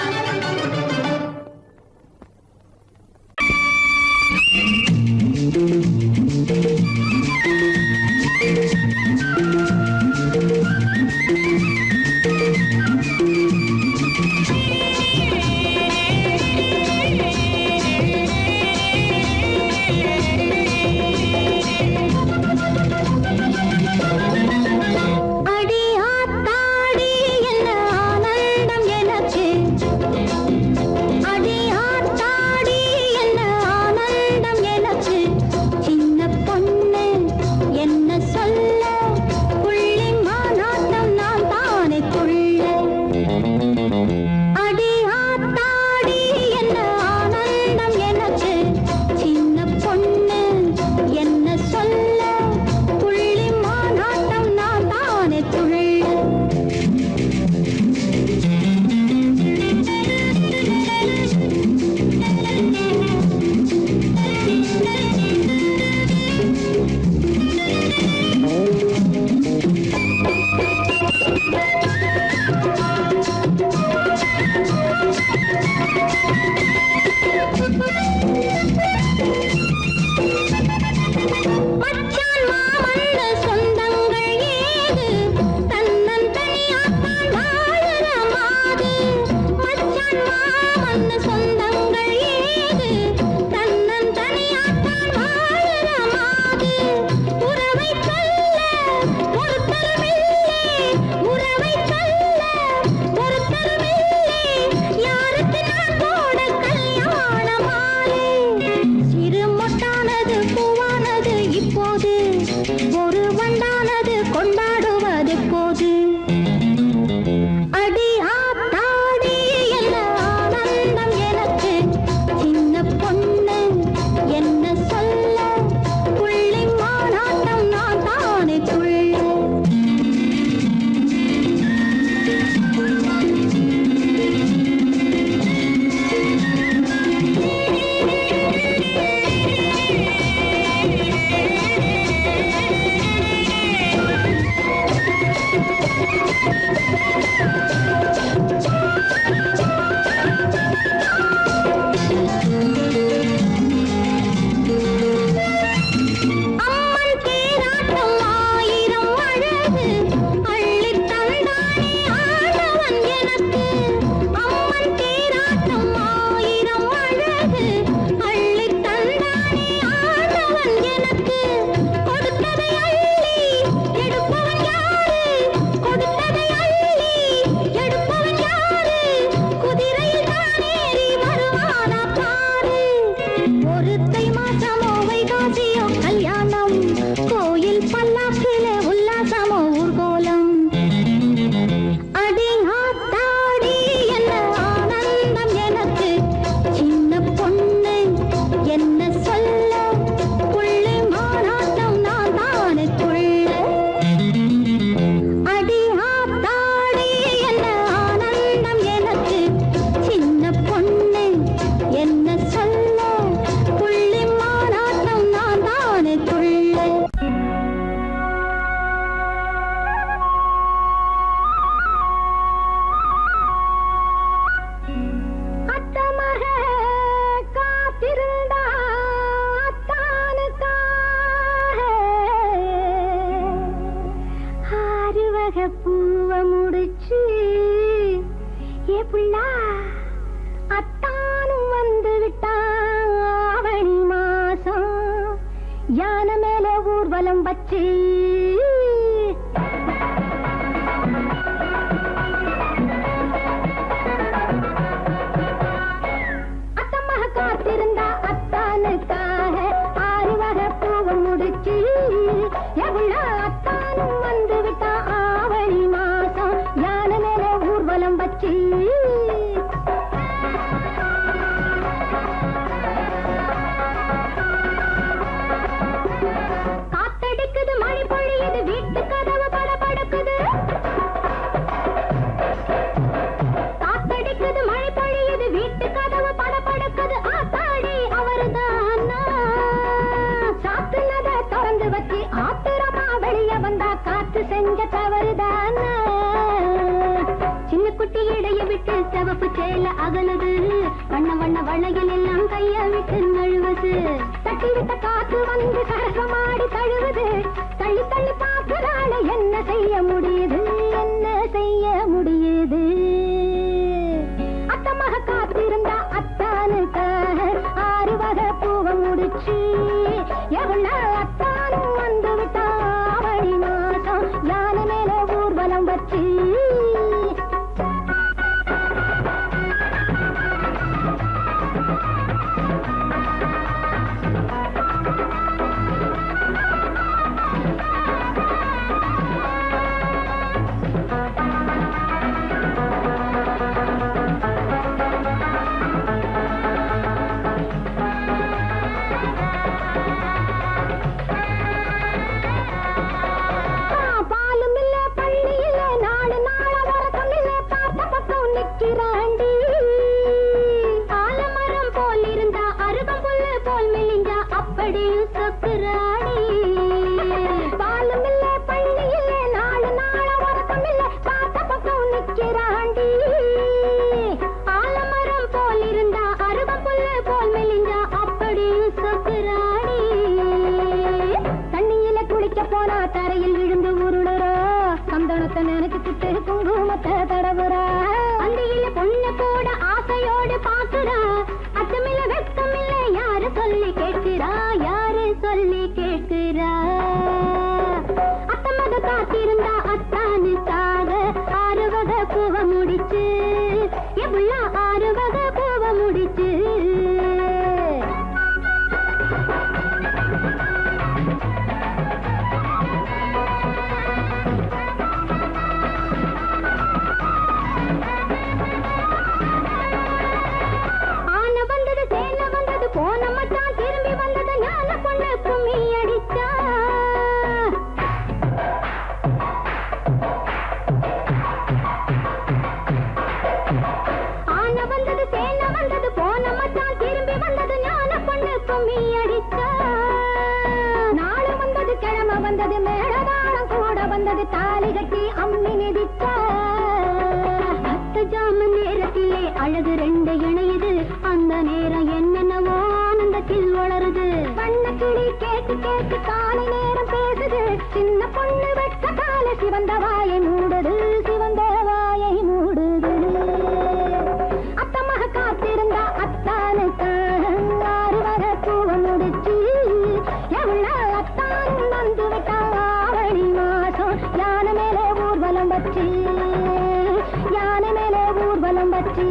அத்தானும் வந்து விட்டான் ஆவணி மாசம் யானை மேல ஊர்வலம் வச்சு அத்தம்மாக காத்திருந்தா அத்தானுக்காக 6 வகை பூவை முடிச்சு எவ்வளோ அத்தானும் வந்து விட்டா ஆவணி மாசம் யானை மேல ஊர்வலம் வச்சு காத்தடிக்குது மழை பொழியுது வீட்டு கதவு படபடக்குது காத்தடிக்குது மழை பொழியுது வீட்டு கதவு படபடக்குது ஆத்தாடி அவருதான் சாத்துனத திறந்து வச்சு ஆத்திரமா வெளிய வந்தா காத்து செஞ்ச தவறுதான் சின்ன குட்டி இடைய விட்டு சிவப்பு சேல அகலுது வண்ண வண்ண வளையல் எல்லாம் கைய விட்டு நழுவுது தட்டி விட்ட காத்து வந்து சரசமாடி தழுவுது தள்ளி தள்ளி பார்க்கிறாள் என்ன செய்ய முடியுது என்ன செய்ய முடியுது அத்தமாக காத்திருந்தா அத்தானுக்காக 6 வகை பூவை முடிச்சு எவ்வளோ அத்தானும் வந்து விட்டா ஆவணி மாசம் யானை மேல ஊர்வலம் வச்சு பாலும் இல்ல பள்ளி இல்ல 4 நாள வரக்கம் இல்ல பார்த்த பக்கம் நிக்கிறாண்டி ஆலமரம் போல் இருந்தா அருகம் புல்லு போல் மெலிஞ்சா அப்படியும் சொக்குறாடி பாலும் இல்ல பள்ளி இல்ல 4 நாள வரக்கம் இல்ல பார்த்த பக்கம் நிக்கிறாண்டி ஆலமரம் போல் இருந்தா அருகம் புல்லு போல் மெலிஞ்சா அப்படியும் சொக்குறாடி தண்ணியில குளிக்க போனா தரையில் விழுந்து உருளுறா சந்தனத்தை நினைச்சுக்கிட்டு குங்குமத்தை தடவுறா அந்தியில பொண்ணு கூட ஆசையோடு பாக்குறா அச்சமில்ல வெட்கமில்ல யாரு சொல்லி கேட்கிறா யாரு சொல்லி கேட்கிறா அத்தமத காத்திருந்தா அத்தானுக்காக 6 வகை பூவை முடிச்சு எவ்வளோ 6 வகை பூவை முடிச்சு ஆன வந்தது சேன வந்தது போன மச்சான் திரும்பி வந்தது ஞான பொண்ணு கும்மி அடிச்சா ஆன வந்தது சேன வந்தது போன மச்சான் திரும்பி வந்தது ஞான பொண்ணு கும்மி அடிச்சா நாளை வந்தது கிழமை வந்தது மேடதாளம் கூட வந்தது தாலி கட்டி அம்மி மிதிச்சா 10 ஜாம நேரத்திலே அழகு 2 இணையுது அந்த நேரம் என்னென்னவோ ஆனந்தத்தில் வளருது வண்ண கிளி கேட்டு கேட்டு காலை நேரம் பேசுது சின்ன பொண்ணு வெட்ட கால சிவந்த வாயை மூடுது சிவந்த வாயை மூடுது அத்தமாக காத்திருந்தா அத்தானுக்காக 6 வகை பூவை முடிச்சு எவ்வளோ அத்தான் வந்து விட்டா ஆவணி மாசம் யானை மேலே ஊர்வலம் வச்சு யானை மேலே ஊர்வலம் வச்சு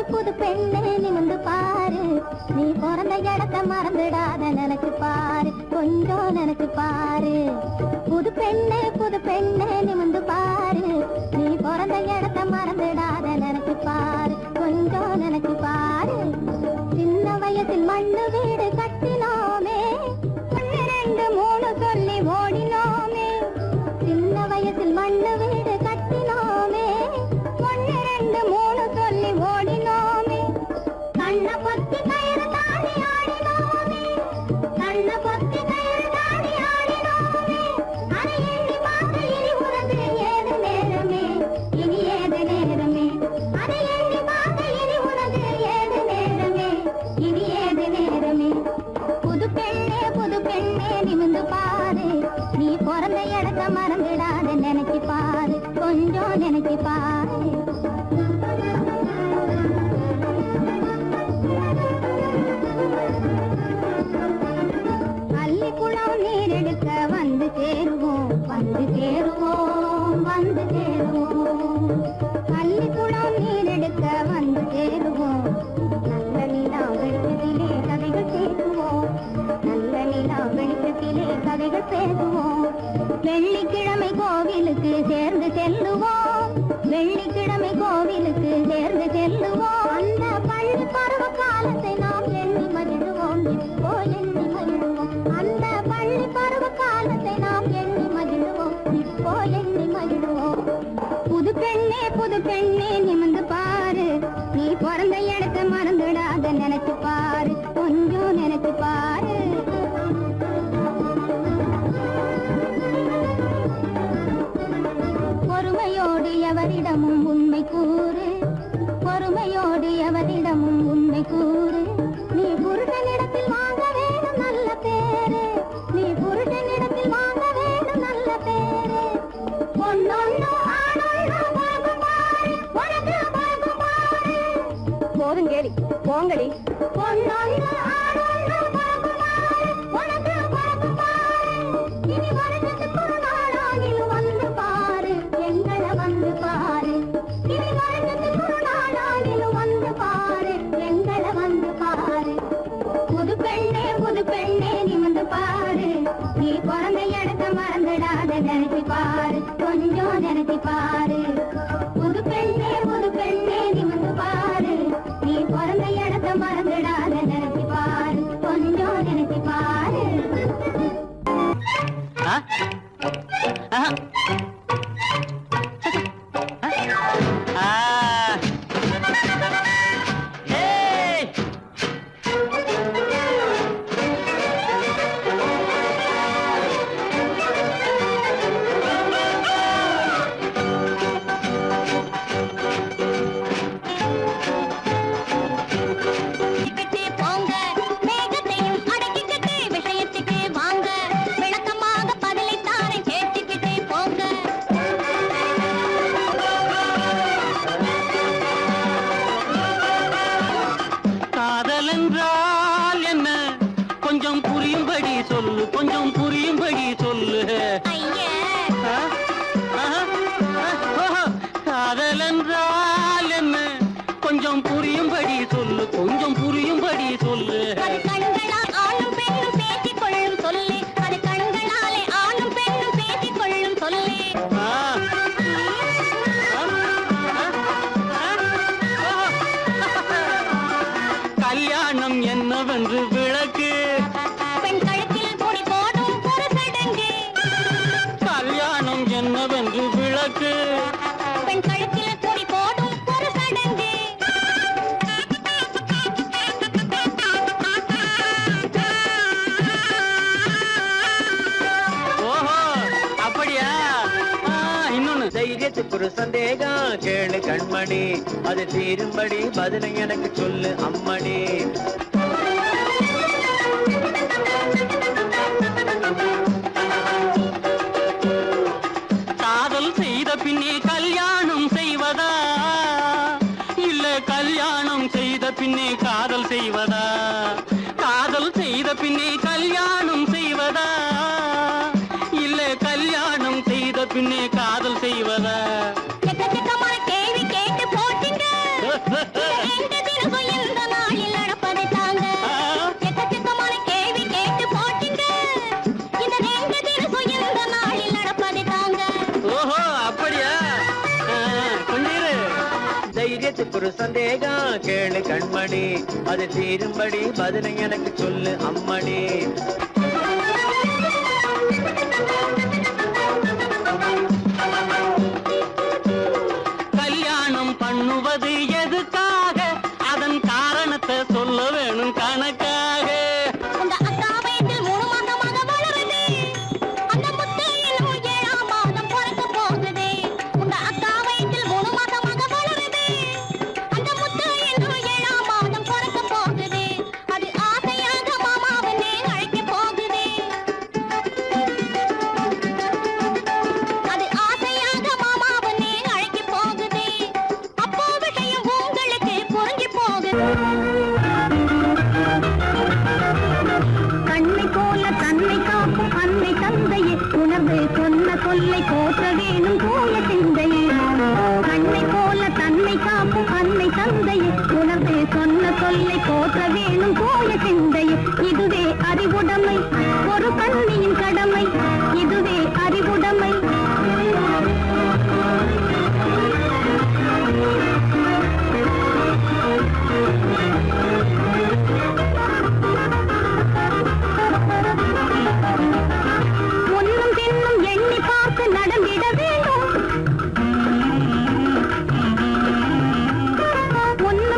புது பெண்ணு நிமிந்து பாரு நீ பிறந்த இடத்த மறந்துடாத நினைச்சு பாரு கொஞ்சம் நினைச்சு பாரு புது பெண்ணு நிமிந்து பாரு நீ பிறந்த இடத்த மறந்துடாத நினைச்சு பாரு கொஞ்சம் நினைச்சு பாரு சின்ன வயசில் மண்ணு வீடு கட்டினோமே 1 2 3 சொல்லி ஓடினோமே சின்ன வயசில் மண்ணு வீடு கட்டினோமே 1 2 3 சொல்லி ஓடினோமே கண்ண பொத்தி கயிறு தாண்டி ஆடினோமே கண்ண பொத்தி கயிறு தாண்டி ஆடினோமே அதை எண்ணி பார்த்து இனி உனக்கு ஏது நேரமே இனி ஏது நேரம் நீ பிறந்த இடத்த மறந்துடாத நினைச்சு பாரு கொஞ்சம் நினைச்சு பாரு பொறுமையோடு எவரிடமும் உண்மை கூறு பொறுமையோடு எவரிடமும் உண்மை கூறு நீ புருஷனிடத்தில் வாங்க வேணும் நல்ல பேரு நீ புருஷனிடத்தில் வாங்க வேணும் நல்ல பேரு பொன்னொன்னு ஆணொன்னு பாகு பாரு உனக்கு பாகு பாரு போதும் கேடி போங்கடி பொன்னொன்னு ஆணொன்னு பாகு பாரு உனக்கு பாகு பாரு இனி வருஷத்துக்கு ஒரு நாளாகிலும் வந்து பாரு எங்களை வந்து பாரு இனி வருஷத்துக்கு ஒரு நாளாகிலும் வந்து பாரு எங்களை வந்து பாரு புது பெண்ணே நிமிந்து பாரு நீ பிறந்த இடத்த மறந்துடாத நினைச்சு பாரு கொஞ்சம் நினைச்சு பாரு புது பெண்ணே நிமிந்து பாரு நீ பிறந்த இடத்த மறந்துடாத நினைச்சு பாரு கொஞ்சம் நினைச்சு பாரு கொஞ்சம் புரியும்படி சொல்லு காதல் என்றால் என்ன கொஞ்சம் புரியும்படி சொல்லு கொஞ்சம் புரியும்படி சொல்லு கண்களால் ஆணும் பெண்ணும் பேசிக் கொள்ளும் சொல்லி அது கண்களாலே ஆணும் பெண்ணும் பேசிக் கொள்ளும் சொல்லி கல்யாணம் என்னவென்று விளக்கு பெண் கழுத்தில் பொடி போடும் ஒரு சடங்கு கல்யாணம் என்னவென்று விளக்கு பெண் கழுத்தில் பொடி போடும் ஒரு சடங்கு ஓஹோ அப்படியா இன்னொன்னு தைரியத்துக்கு ஒரு சந்தேகம் கேளு கண்மணி அது தீரும்படி பதிலை எனக்கு சொல்லு அம்மணி காதல் செய்த பின்னே கல்யாணம் செய்வதா இல்ல கல்யாணம் செய்த பின்னே காதல் செய்வதா காதல் செய்த பின்னே கல்யாணம் செய்வதா இல்ல கல்யாணம் செய்த பின்னே காதல் செய்வதா எக்கச்சக்கமான கேள்வி கேட்டு போட்டீங்க எந்த தினமும் இந்த நாளில் நடப்பதை தாங்க எக்கச்சக்கமான கேள்வி கேட்டு போட்டீங்க இந்த ரெண்டு தினமும் இந்த நாளில் நடப்பதை தாங்க ஓஹோ அப்படியா கொஞ்சம் தைரியத்துக்கு ஒரு சந்தேகம் கேளு கண்மணி அது தீரும்படி பதிலை எனக்கு சொல்லு அம்மணி கல்யாணம் பண்ணுவது எதுக்காக அதன் காரணத்தை சொல்ல வேணும் கணக்காக உங்க அக்கா வயிற்றில் 3 மாதமாக வளருது அந்த முத்து இன்னும் 7ஆம் மாதம் பிறக்க போகுது உங்க அக்கா வயிற்றில் 3 மாதமாக வளருது அந்த முத்து இன்னும் 7ஆம் மாதம் பிறக்க போகுது அது ஆசையாக மாமாவனே அழைக்க போகுது அது ஆசையாக மாமாவனே அழைக்க போகுது அப்போ விஷயம் உங்களுக்கு புரிஞ்சு போகுது கண்ணை போல தன்னை காக்கும் அன்னை தந்தையே உணர்வு சொன்ன சொல்லை போற்ற வேணும் போல சிந்தையே கண்ணை போல தன்னை காக்கும் அன்னை தந்தையே உணர்வு சொன்ன சொல்லை போற்ற வேணும் போல சிந்தையே இதுவே அறிவுடைமை ஒரு கண்ணியின் கடமை இதுவே அறிவுடைமை முன்னும் பின்னும் எண்ணி பார்த்து நடந்திட வேண்டும் முன்னும்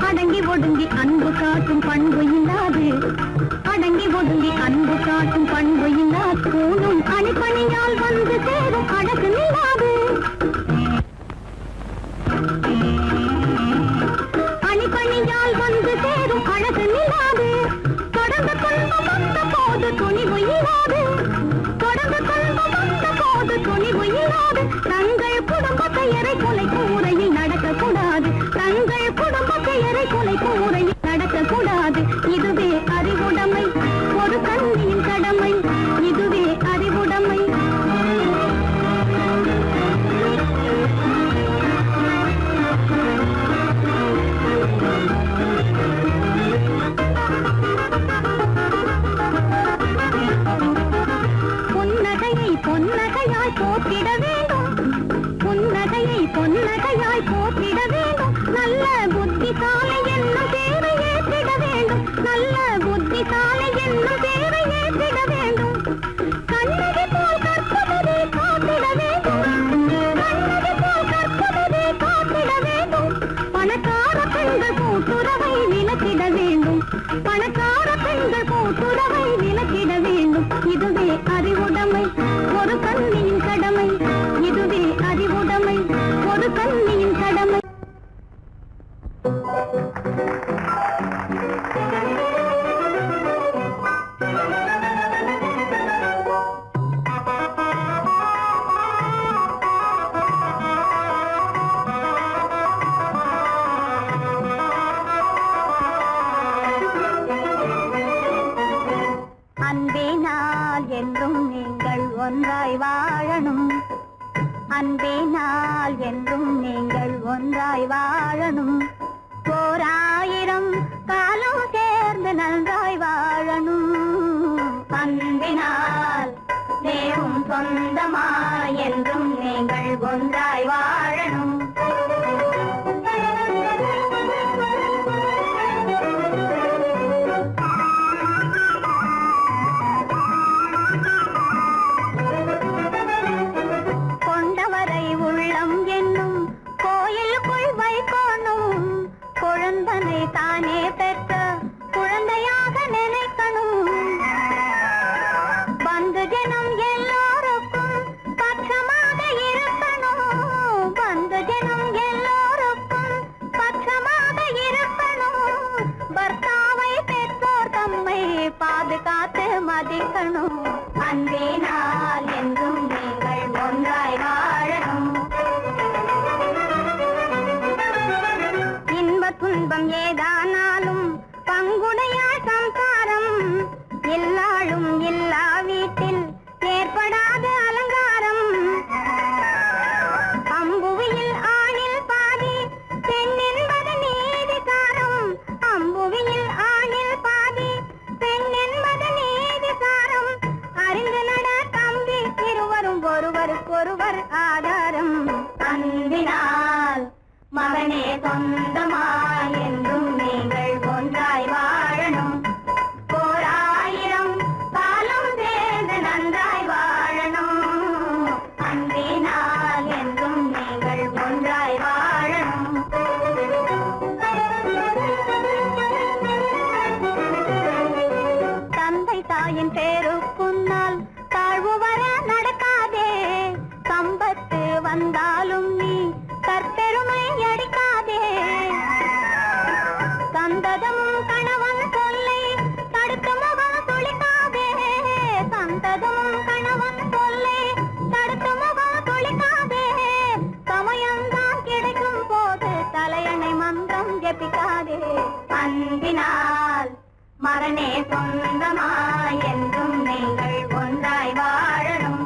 அடங்கி ஒடுங்கி அன்பு காட்டும் பண்பு இல்லாது அடங்கி ஒடுங்கி அன்பு காட்டும் பண்பு இல்லாது கூடும் அணிப்பணியால் வந்து சேரும் அழகு நில்லாது அணிப்பணியால் வந்து சேரும் அழகு நில்லாது தொடர்ந்து துன்பம் வந்த போது துணிவு இல்லாது தொடர்ந்து துன்பம் வந்த போது துணிவு இல்லாது தங்கள் குடும்பத்தை எரை கொலைக்கும் முறையில் நடக்கக்கூடாது தங்கள் குடும்பத்தை எரை கொலைக்கும் முறையில் நடக்கக்கூடாது இதுவே அறிவுடைமை ஒரு கண்ணியின் கடமை இதுவே அறிவுடைமை புன்னகையை பொன்னகையாய் போற்றிட வேண்டும் புன்னகையை பொன்னகையாய் போற்றிட வேண்டும் நல்ல புத்திசாலை என்னும் பேரை ஏற்றிட வேண்டும் நல்ல புத்திசாலை என்னும் பேரை ஏற்றிட வேண்டும் கண்ணகி போல் கற்பவரே காத்திட வேண்டும் கண்ணகி போல் கற்பவரே காத்திட வேண்டும் பணக்கார பெண்கள் கூட்டுறவை விலக்கிட வேண்டும் பணக்கார பெண்கள் கூட்டுறவை விலக்கிட வேண்டும் இதுவே அறிவுடைமை ஒரு கண்ணியின் கடமை இதுவே அறிவுடைமை ஒரு கண்ணியின் கடமை அன்பினால் என்றும் நீங்கள் ஒன்றாய் வாழணும் அன்பினால் என்றும் நீங்கள் ஒன்றாய் வாழணும் ஓராயிரம் காலம் சேர்ந்து நன்றாய் வாழணும் அன்பினால் தேவும் சொந்தமாய் என்றும் நீங்கள் ஒன்றாய் வாழணும் கொண்டவரை உள்ளம் என்னும் கோயிலுக்குள் வைக்கணும் குழந்தனை தானே பெற்ற குழந்தையாக நினைக்கணும் பந்து ஜனம் எல்லோருக்கும் பட்சமாக இருக்கணும் பந்து ஜனம் எல்லோருக்கும் பட்சமாக இருக்கணும் பர்த்தாவை பெற்றோர் தம்மை பாதுகாத்து மதிக்கணும் அன்பினால் என்றும் நீங்கள் ஒன்றாய் வாழணும் இன்ப துன்பம் ஏதானாலும் பங்குடையாய் சம்சாரம் எல்லாளும் எல்லா வீட்டில் ஏற்படாத அலங்காரம் அம்புவியில் ஆணில் பாதி பெண் என்பது நீதிகாரம் அம்புவியில் ஆணில் பாதி பெண் என்பது நீதிகாரம் அறிந்து நட தம்பி இருவரும் ஒருவருக்கொருவர் ஆதாரம் அன்பினால் மகனே சொந்தமாய் என்றும் நீங்கள் ஒன்றாய் வாழணும் ஓராயிரம் காலம் சேர்ந்து நன்றாய் வாழணும் அன்பினால் என்றும் நீங்கள் ஒன்றாய் வாழணும் தந்தை தாயின் பேருக்குன்னால் தாழ்வு வர நடக்காதே சம்பத்து வந்தாலும் நீ கற்பெருமை அடிக்காதே சந்ததமும் கணவன் சொல்லை தடுத்து முகம் துளிக்காதே சந்ததமும் கணவன் சொல்லை தடுத்து முகம் துளிக்காதே சமயம்தான் கிடைக்கும் போது தலையணை மந்திரம் ஜெபிக்காதே அன்பினால் மகனே சொந்தமாய் என்றும் நீங்கள் ஒன்றாய் வாழணும்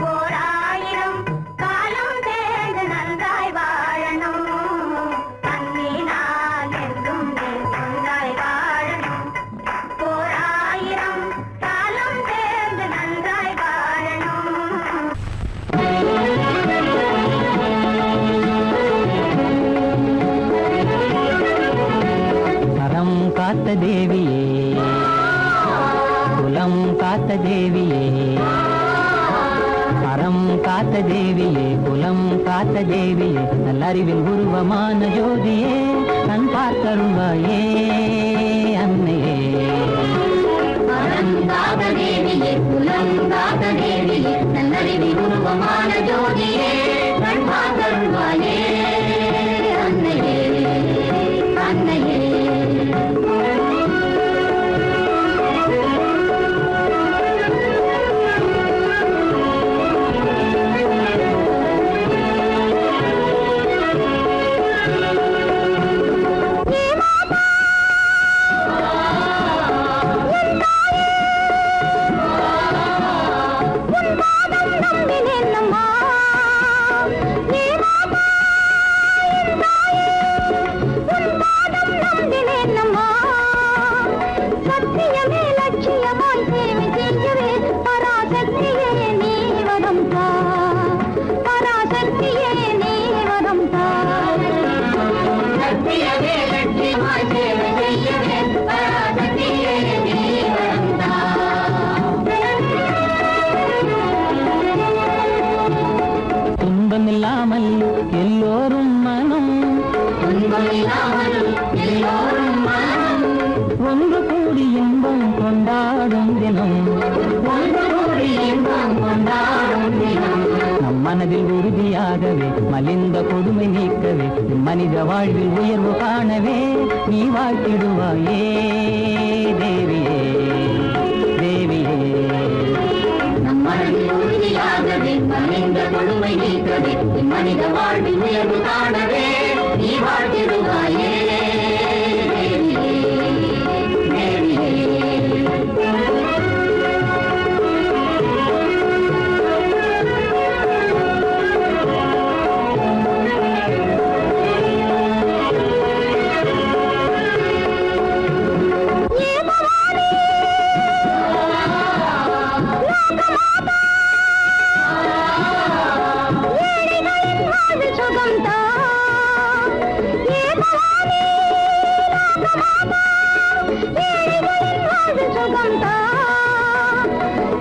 ஓராயிரம் காலம் சேர்ந்து நன்றாய் வாழணும் அன்பினால் என்றும் நீங்கள் ஒன்றாய் வாழணும் ஓராயிரம் காலம் சேர்ந்து நன்றாய் வாழணும் அறம் காத்த தேவியே குலம் காத்த தேவியே அறம் காத்த தேவியே குலம் காத்த தேவியே நல்லறிவில் உருவமான ஜோதியே கண் பார்த்தருள்வாயே அன்னையே. அலங்காத தேவியே புலங்காத தேவியே நல்லறிவில் உருவமான ஜோதியே கண் பார்த்தருள்வாயே அன்னையே அன்னையே. துன்பமில்லாமல் எல்லோரும் மனம் ஒன்று கூடி இன்பம் கொண்டாடும் தினம் நம் மனதில் உறுதியாகவே மலிந்த கொடுமை நீக்கவே மனித வாழ்வில் உயர்வு காணவே நீ வாழ்த்திடுவாயே தேவியே தேவியே. நம் மனதில் உறுதியாகவே மனித கொடுமை நீக்கவே மனித வாழ்வில் உயர்வு காணவே நீ வாழ்த்திடுவாயே தேவியே தேவியே.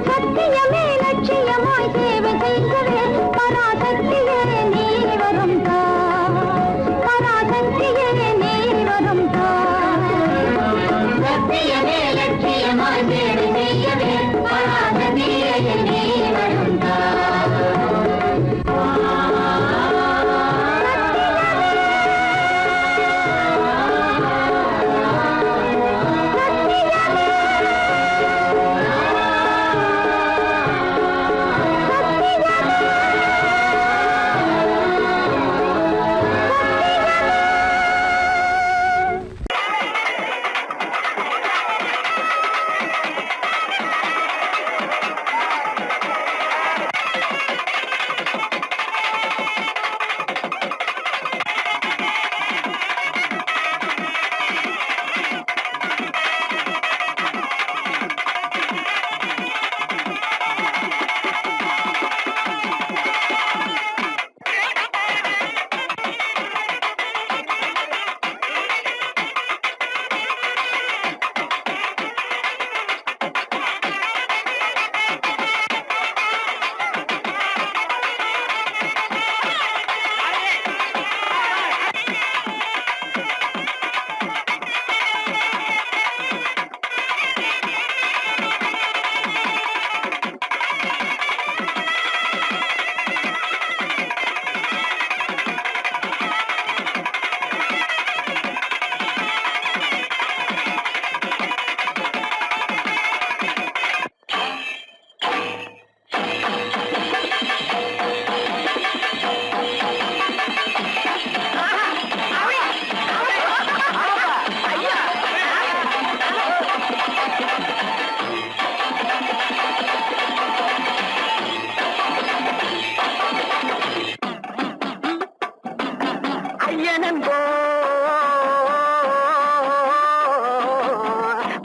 சத்தியமே லட்சியமாய் சேவை செய்கவே பராசக்தியே நீ வரும் தா பராசக்தியே நீ வரும் தா. சத்தியமே லட்சியமாய் சேவை செய்யவே பராசக்தியே நீ வரும் தா.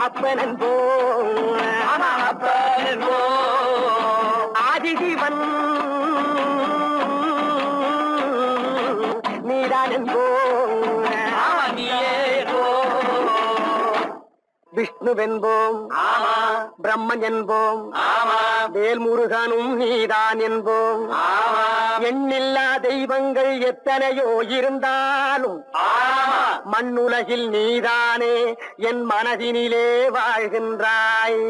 அப்பனன்போ அப்பனன்போ ஆதிசிவன் நீதானன்போ நீயேனோ விஷ்ணுவென்போம் ஆமா, பிரம்மன் என்போம் ஆமா, வேல்முருகனும் நீதான் என்போம் ஆமா, எண்ணில்லா தெய்வங்கள் எத்தனையோ இருந்தாலும் ஆமா, மண்ணுலகில் நீதானே என் மனதினிலே வாழ்கின்றாய்.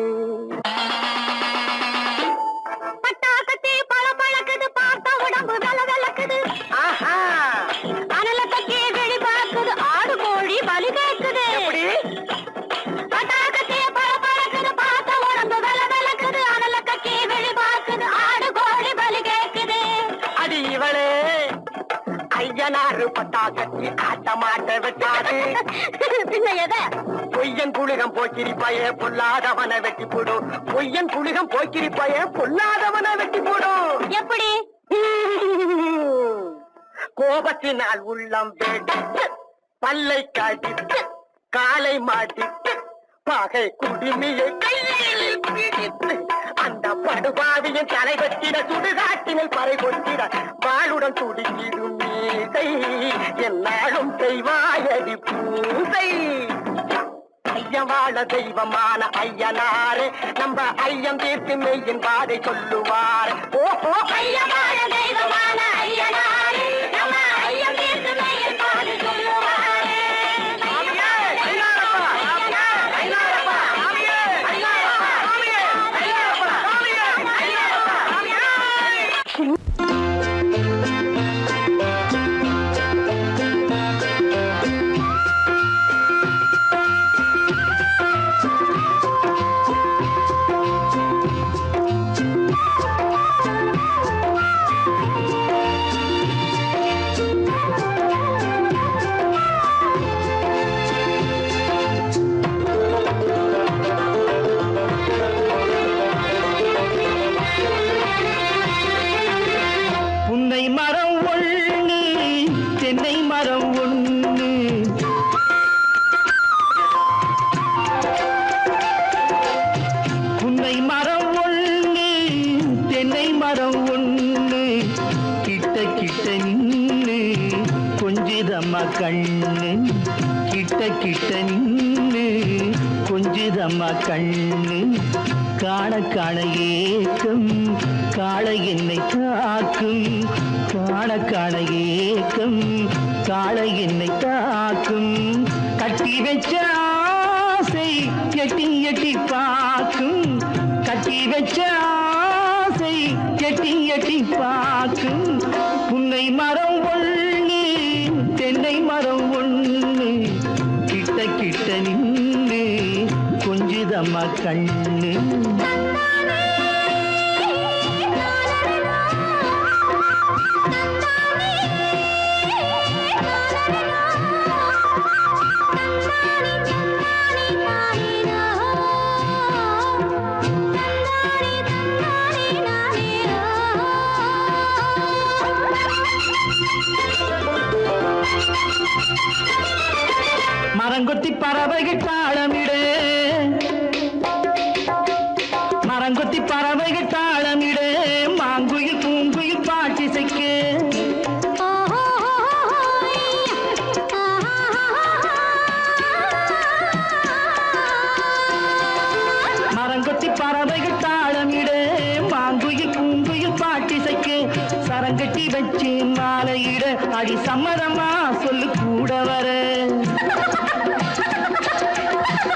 பட்டாக்கத்தி பல பழக்குது, பார்த்த உடம்பு வெலவெலக்குது. ஆஹா, அனல கட்டி வெளி பார்க்குது, ஆடு கோழி பலி கேட்குது. பட்டாக்கத்தி பல பழக்குது, பார்த்த உடம்பு வெலவெலக்குது. அனல கட்டி வெளி பார்க்குது, ஆடு கோழி பலி கேட்குது. அடி இவளே ஐயனாறு பட்டா கட்டி ஆட்டமாட்ட விட்டாது. பின்ன எத பொய்யன் புலிகம் போக்கிரிப்பாயே பொல்லாதவனை வெட்டி போடும். பொய்யன் புலிகம் போக்கிரிப்பாயே பொல்லாதவனை வெட்டி போடும். எப்படி கோபத்தினால் உள்ளம் வெடித்து, பல்லை காட்டித்து, காலை மாட்டித்து, பகை குடுமியை கையில் பிடித்து, அந்த படுபாவியின் தலை வெட்டிட சுடுகாட்டினில் பறை கொட்டிட வாளுடன் துடிக்கிடும் மீசை என்னாலும் செய்வாயடி பூசை. ஐயவாழ தெய்வமான ஐயனாரே நம்ம ஐயம் தீர்த்து மெய்யின் பாதை சொல்லுவார். ஓஹோ, ஐயமான தெய்வமான ஐயனாரே, நம்ம ஐயம் தீர்த்து மெய்யின் பாதை சொல்லுவாரே. புன்னை மரம் ஒண்ணு, தென்னை மரம் ஒண்ணு, புன்னை மரம் ஒண்ணு, தென்னை மரம் ஒண்ணு, கிட்ட கிட்ட நின்னு கொஞ்சிதம்மா கண்ணு, கிட்ட கிட்ட நின்னு கொஞ்சிதம்மா கண்ணு, காண காண ஏக்கம் காளை என்னை தாக்கும், காண காண ஏக்கம் காளை என்னை தாக்கும், கட்டி வச்ச ஆசை எட்டி எட்டி பார்க்கும், கட்டி வச்ச ஆசை எட்டி எட்டி பார்க்கும், புன்னை மரம் ஒண்ணு, தென்னை மரம் ஒண்ணு, கிட்ட கிட்ட நின்று கொஞ்சிதம்மா கண்ணு. மரங்கொத்தி பறவைகள் தாளமிடு, மரங்கொத்தி பறவைகள் தாளமிடு, மாங்குயில் பூங்குயில் பாட்டிசைக்கு, மரங்கொத்தி பறவைகள் தாளமிடு, மாங்குயில் பூங்குயில் பாட்டிசைக்கு, சரங்கட்டி வச்சு மாலையிட அடி சம்மதமா சொல்லு கூட வர,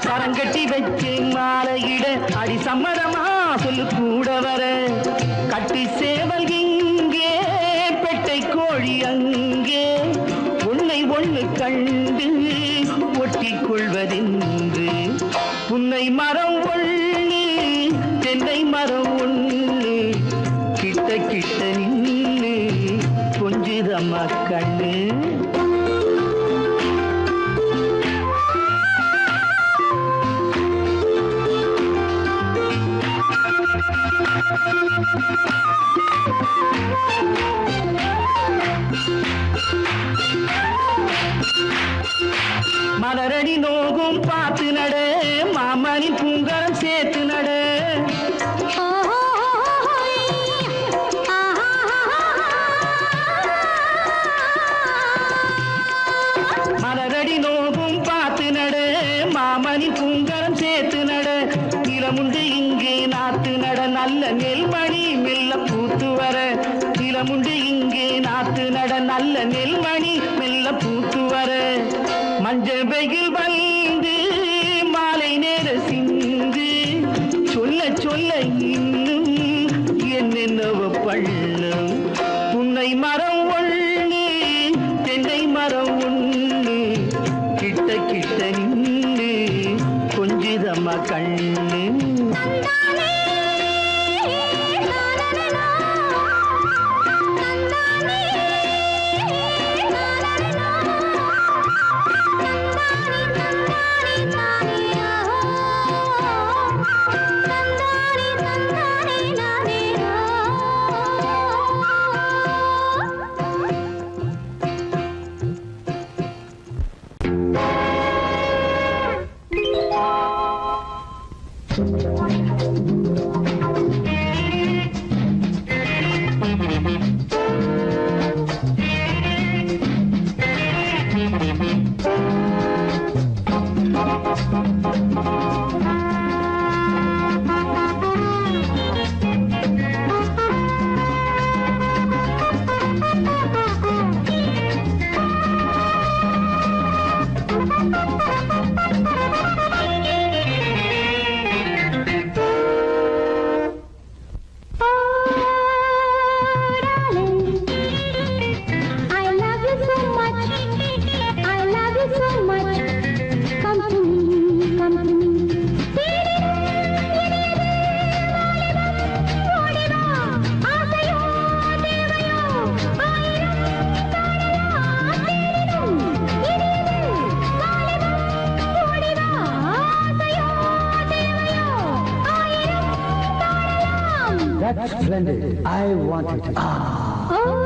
சரங்கட்டி வச்சு மாலையிட அடி சம்மதமா சொல்லு கூட வர, கட்டி சேவல் இங்கே பெட்டை கோழி அங்கே, உன்னை ஒண்ணு கண்டு ஒட்டிக் கொள்வதென்று, புன்னை மரம் ஒண்ணு, தென்னை மரம் ஒண்ணு, கிட்ட கிட்ட நின்னு கொஞ்சிதம்மா கண்ணு. மலரடி நோகும் பார்த்து நட, மாமனின் பூங்கரம் சேர்த்து நட, மலரடி நோகும் பார்த்து நட, மாமனின் பூங்கரம் நிலமுண்டு இங்கே நாத்து நட நல்ல நெல்மணி மெல்ல பூத்து வர நிலமுண்டு இங்கே நாத்து நட நல்ல நெல்மணி மெல்ல பூத்து வர மஞ்சள் வெயில் வந்து மாலை நேர சிந்து சொல்ல சொல்ல இன்னும் என்னென்னவ பண்ணும் புன்னை மரம் ஒண்ணு தென்னை மரம் ஒண்ணு கிட்ட கிட்ட நின்று கொஞ்சிதம்மா கண்ணு That's splendid. I want it.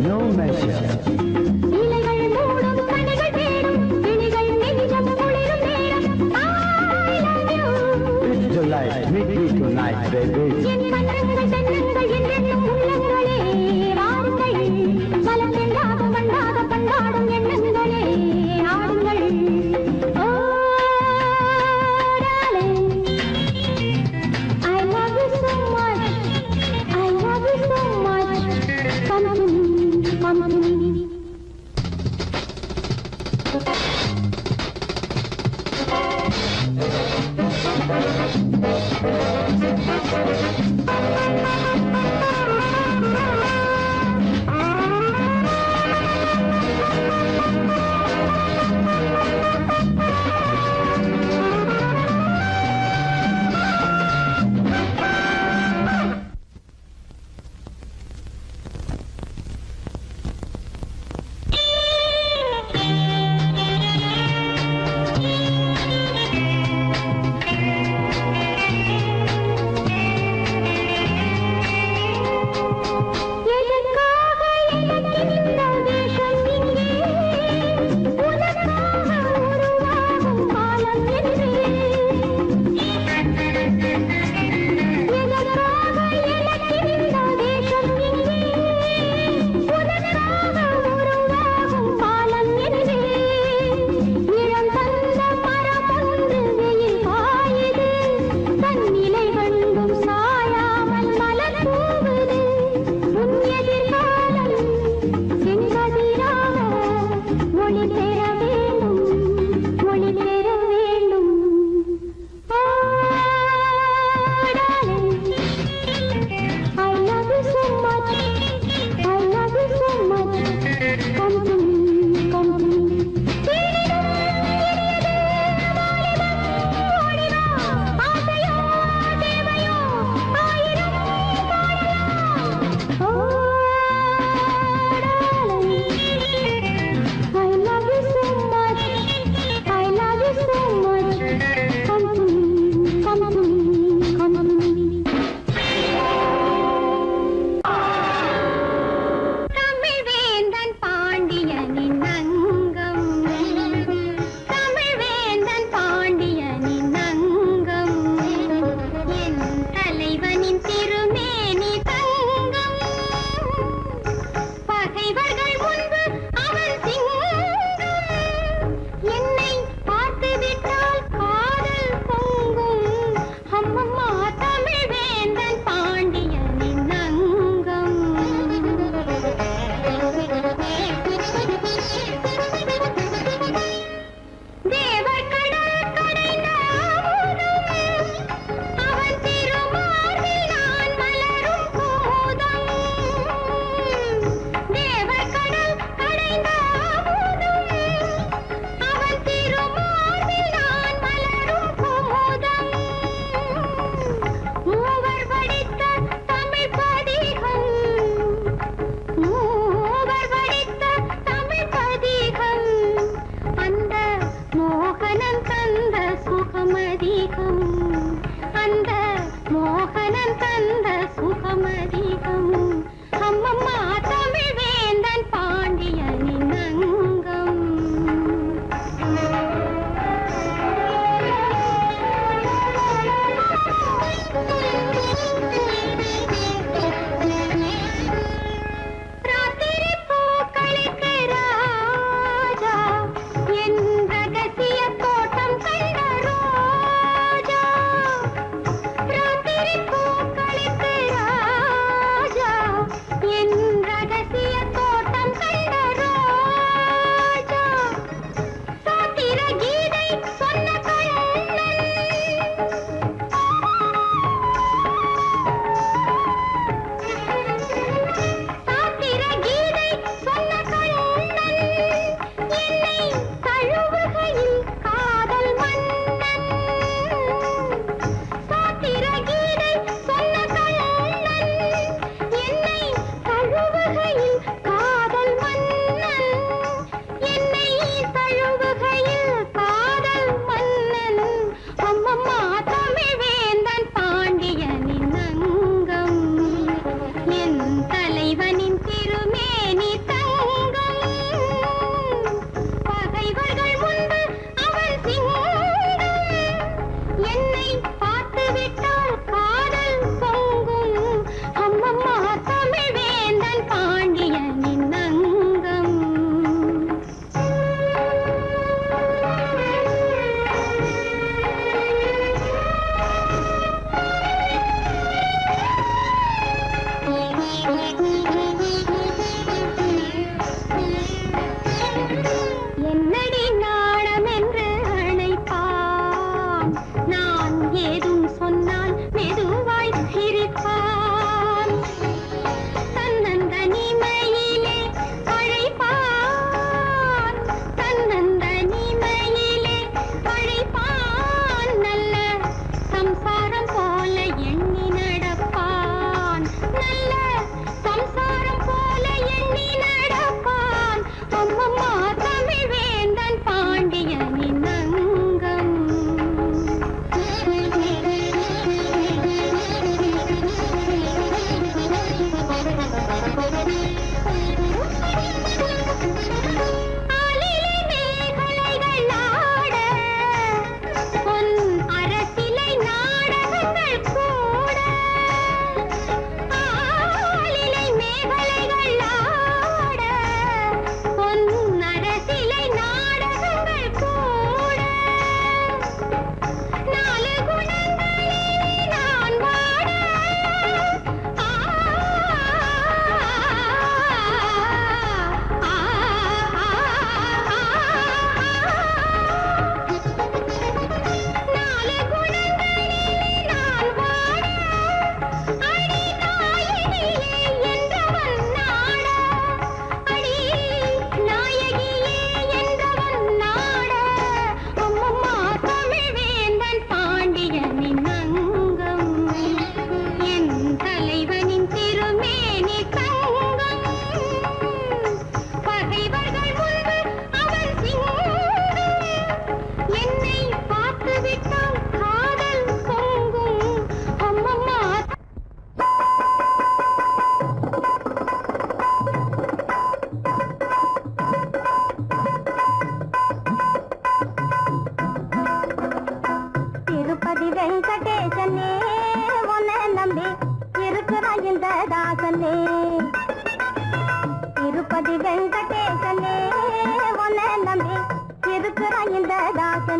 No measure. It's delight. Meet me tonight, baby.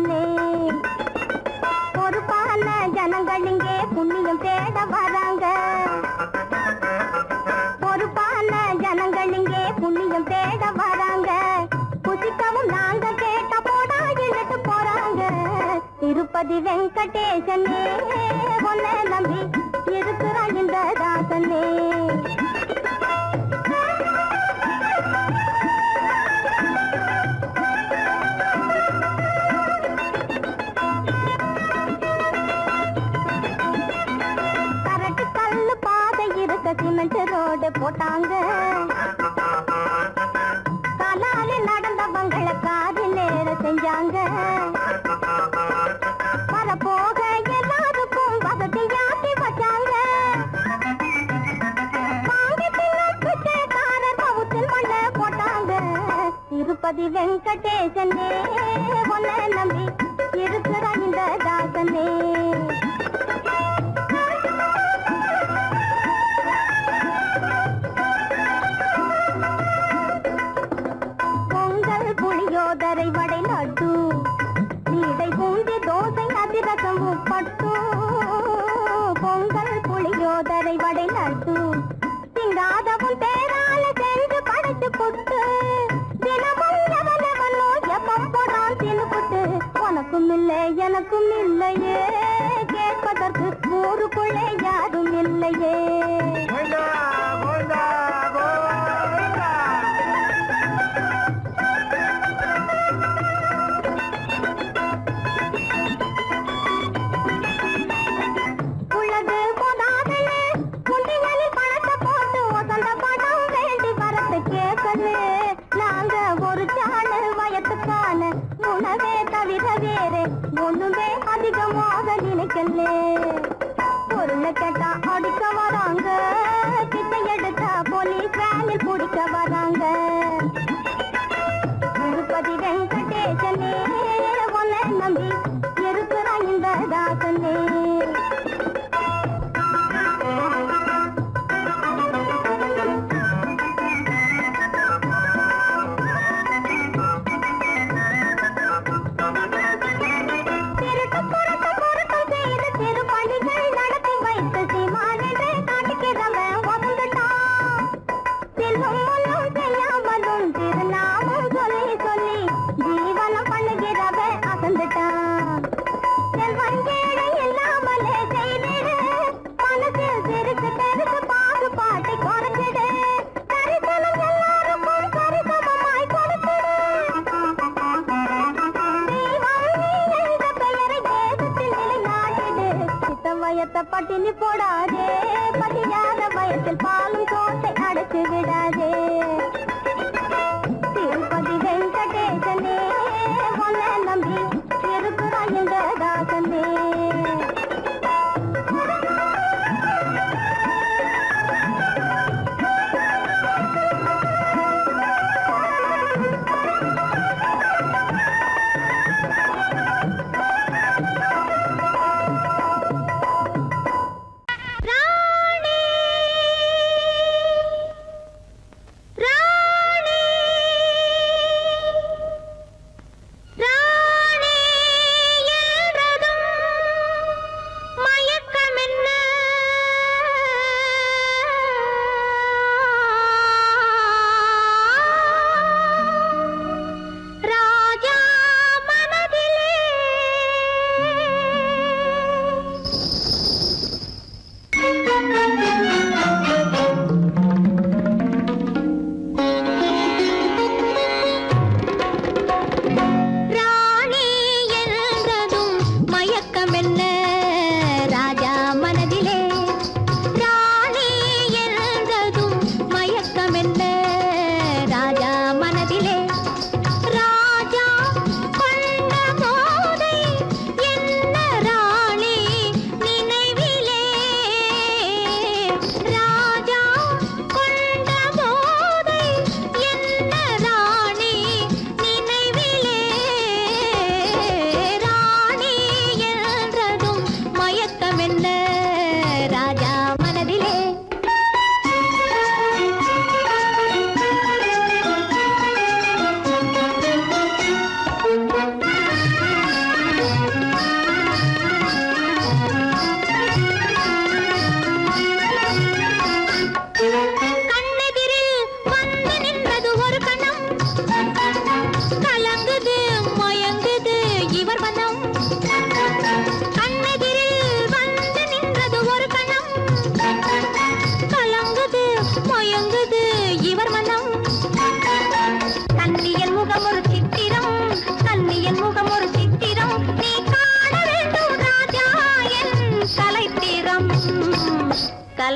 தாசனே பொறுப்பான ஜனங்கள் இங்கே புண்ணியம் தேட வராங்க பொறுப்பான ஜனங்கள் இங்கே புண்ணியம் தேட வராங்க புசிக்கவும் நாங்க கேட்ட போடா இழுட்டு போறாங்க திருப்பதி வெங்கடேசனே உன்னை நம்பி இருக்கிறான் இந்த தாசனே கரட்டு கல்லு பாதை இருக்க சிமெண்ட் ரோடு போட்டாங்க காலால நடந்தவங்களை காரில் ஏற செஞ்சாங்க வர போக எல்லாருக்கும் வசதியாக்கி வச்சாங்க காரர் பவுத்தில் மண்ண போட்டாங்க திருப்பதி வெங்கடேசனே உன்னை நம்பி இருக்கிற இந்த தாசனே பொங்கல் புளியோதரை வடை லட்டு நீடை பூந்தி தோசை அதிரசம் உப்பட்டு பொங்கல் புளியோதரை வடை லட்டு திங்காதவும் பேரால சென்று படைச்சு புட்டு தினமும் எவனவனோ எப்பம் போடான் தின்னுபுட்டு உனக்கும் இல்லை எனக்கும் இல்லையே கேட்பதற்கு ஊருக்குள்ளே யாரும் இல்லையே உள்ளது போதாதே குண்டிகளில் பணத்தை போட்டு ஒசந்த பணம் வேண்டி வரத்து கேட்கலே நாங்க ஒரு சாண வயத்துக்கான உணவே தவிர வேறு ஒண்ணுமே அதிகமாக நினைக்கலே பொருளை கேட்டா அடிக்க வராங்க பிச்சை எடுத்தா போலீஸ் வேனில் பிடிக்க வராங்க திருப்பதி வெங்கடேசனே உன்னை நம்பி இருக்கிறான் இந்த தாசனே திருப்பணிகள் நடத்தி வைத்து சீமானென்று காட்டுகிறவன் ஒதுங்கிட்டான் செல்வம் ஒன்றும் செய்யாமலும் திருநாமம் சொல்லி சொல்லி ஜீவனம் பண்ணுகிறவன் அசந்துட்டான் செல்வம் கேடு இல்லாமலே செய்திடு மனசில் சிறுக்கு பெருசு பாகுபாட்டை குறைச்சிடு தரிசனம் எல்லாருக்கும் சரிசமமாய் கொடுத்திடு தெய்வம் நீ என்ற பெயரை தேசத்தில் நிலைநாட்டிடு சித்தவயத்தை பட்டினி போடாதே பதியாத வயத்தில் பாலும் கோட்டை அடைச்சு விடாதே திருப்பதி வெங்கடேசனே உன்னை நம்பி இருக்கிறான் இந்த தாசனே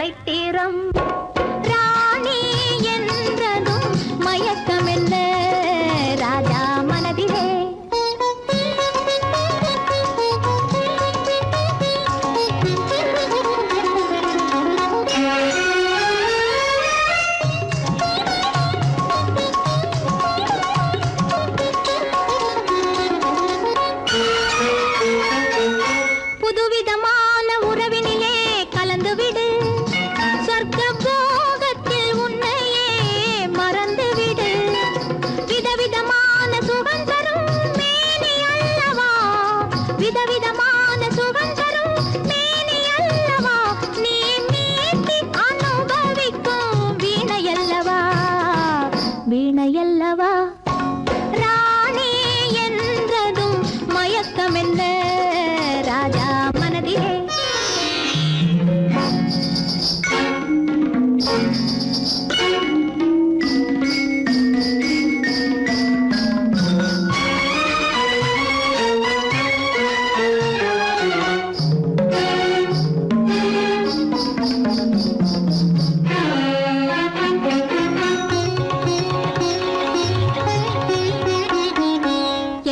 சரித்திரம் ராணி என்றதும் மயக்கம் என்ன ராஜா மனதிலே புதுவிதமான உறவினிலே கலந்துவிடு சொர்க்க போகத்தில் உன்னையே மறந்துவிடு விதவிதமான சுகம் தரும் மேனி அல்லவா விதவிதமான சுகம் தரும் மேனி அல்லவா நீ மீட்டி அனுபவிக்கும் வீணையல்லவா வீணையல்லவா ராணி என்றதும் மயக்கம் என்ன ராஜா மனதிலே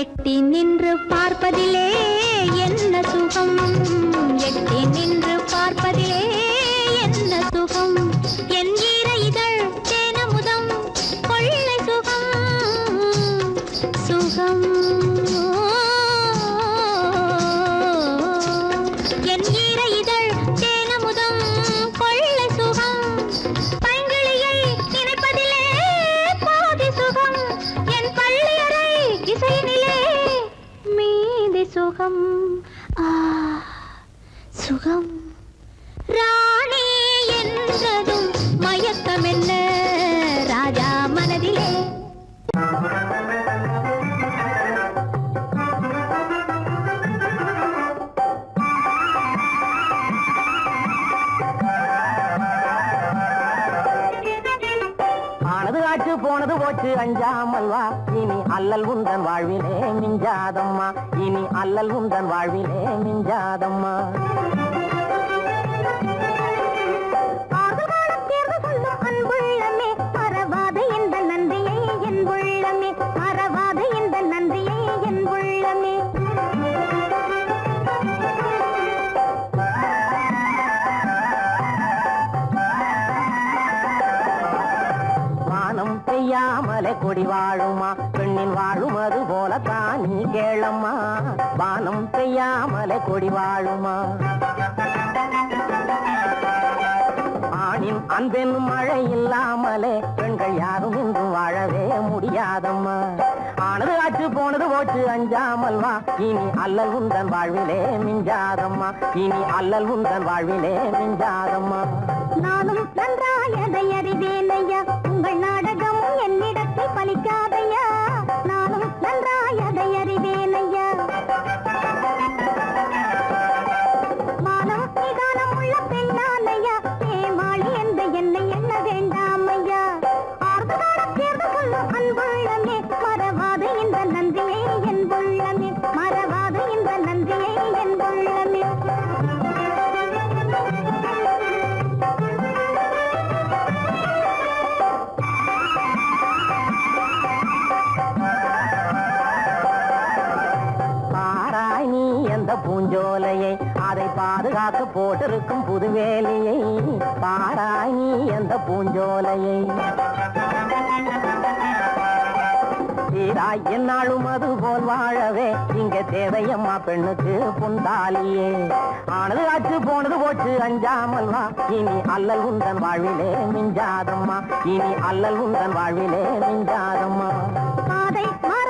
எட்டி நின்று பார்ப்பதிலே என்ன சுகம் எட்டி நின்று பார்ப்பதிலே என்ன சுகம் என் ஈர இதழ் தேனமுதம் கொள்ளை சுகம் சுகம் என் ஈர இதழ் தேனமுதம் கொள்ளை சுகம் பைங்கிளியை நினைப்பதிலே பாதி சுகம் என் பள்ளியறை இசையினிலே மீதி சுகம் சுகம் ராணி என்றதும் மயக்கம் என்ன ராஜா மனதிலே ஆனது ஆச்சு போனது போச்சு அஞ்சாமல் வா இனி அல்லல் உந்தன் வாழ்விலே மிஞ்சாதம்மா இனி அல்லல் உந்தன் வாழ்விலே மிஞ்சாதம்மா அன்புள்ளமே மறவாத இந்த நன்றியை என் உள்ளமே மறவாத இந்த நன்றியை என் உள்ளமே வானம் பெய்யாமலே கொடி வாழுமா பெண்ணின் வாழும் அது போலத்தான் நீ கேளம்மா வானம் பெய்யாமலே கொடி வாழுமா ஆணின் அன்பென் மழை இல்லாமலே பெண்கள் யாரும் இன்று வாழவே முடியாதம்மா ஆனது ஆச்சு போனது போச்சு அஞ்சாமல் வா இனி அல்லல் உந்தன் வாழ்விலே மிஞ்சாதம்மா இனி அல்லல் உந்தன் வாழ்விலே மிஞ்சாதம்மா நானும் நன்றாயதை அறிவேனையா உங்கள் நாடகமும் என்னிடத்தில் பலிக்காதையா நானும் நன்றாயதை அறிவேனையா மானம் நிதானம் உள்ள பெண்ணானையா ஏமாளி என்ற என்னை எண்ண வேண்டாமையா ஆர்வகால தேர்வு சொல்லும் அன்புள்ளமே மறவாது இந்த நன்றியை என் உள்ளமே மறவாது இந்த நன்றியை என் உள்ளமே பாராய் நீ எந்த பூஞ்சோலையை அதை பாதுகாக்க போட்டிருக்கும் புதுவேலையை பாராய் நீ எந்த பூஞ்சோலையை சீராய் என்னாலும் அது போல் வாழவே இங்க தேவையம்மா பெண்ணுக்கு புந்தாலியே ஆனது ஆச்சு போனது போச்சு அஞ்சாமல் வா இனி அல்லல் உந்தன் வாழ்விலே மிஞ்சாதம்மா இனி அல்லல் உந்தன் வாழ்விலே மிஞ்சாதம்மா பாதை மர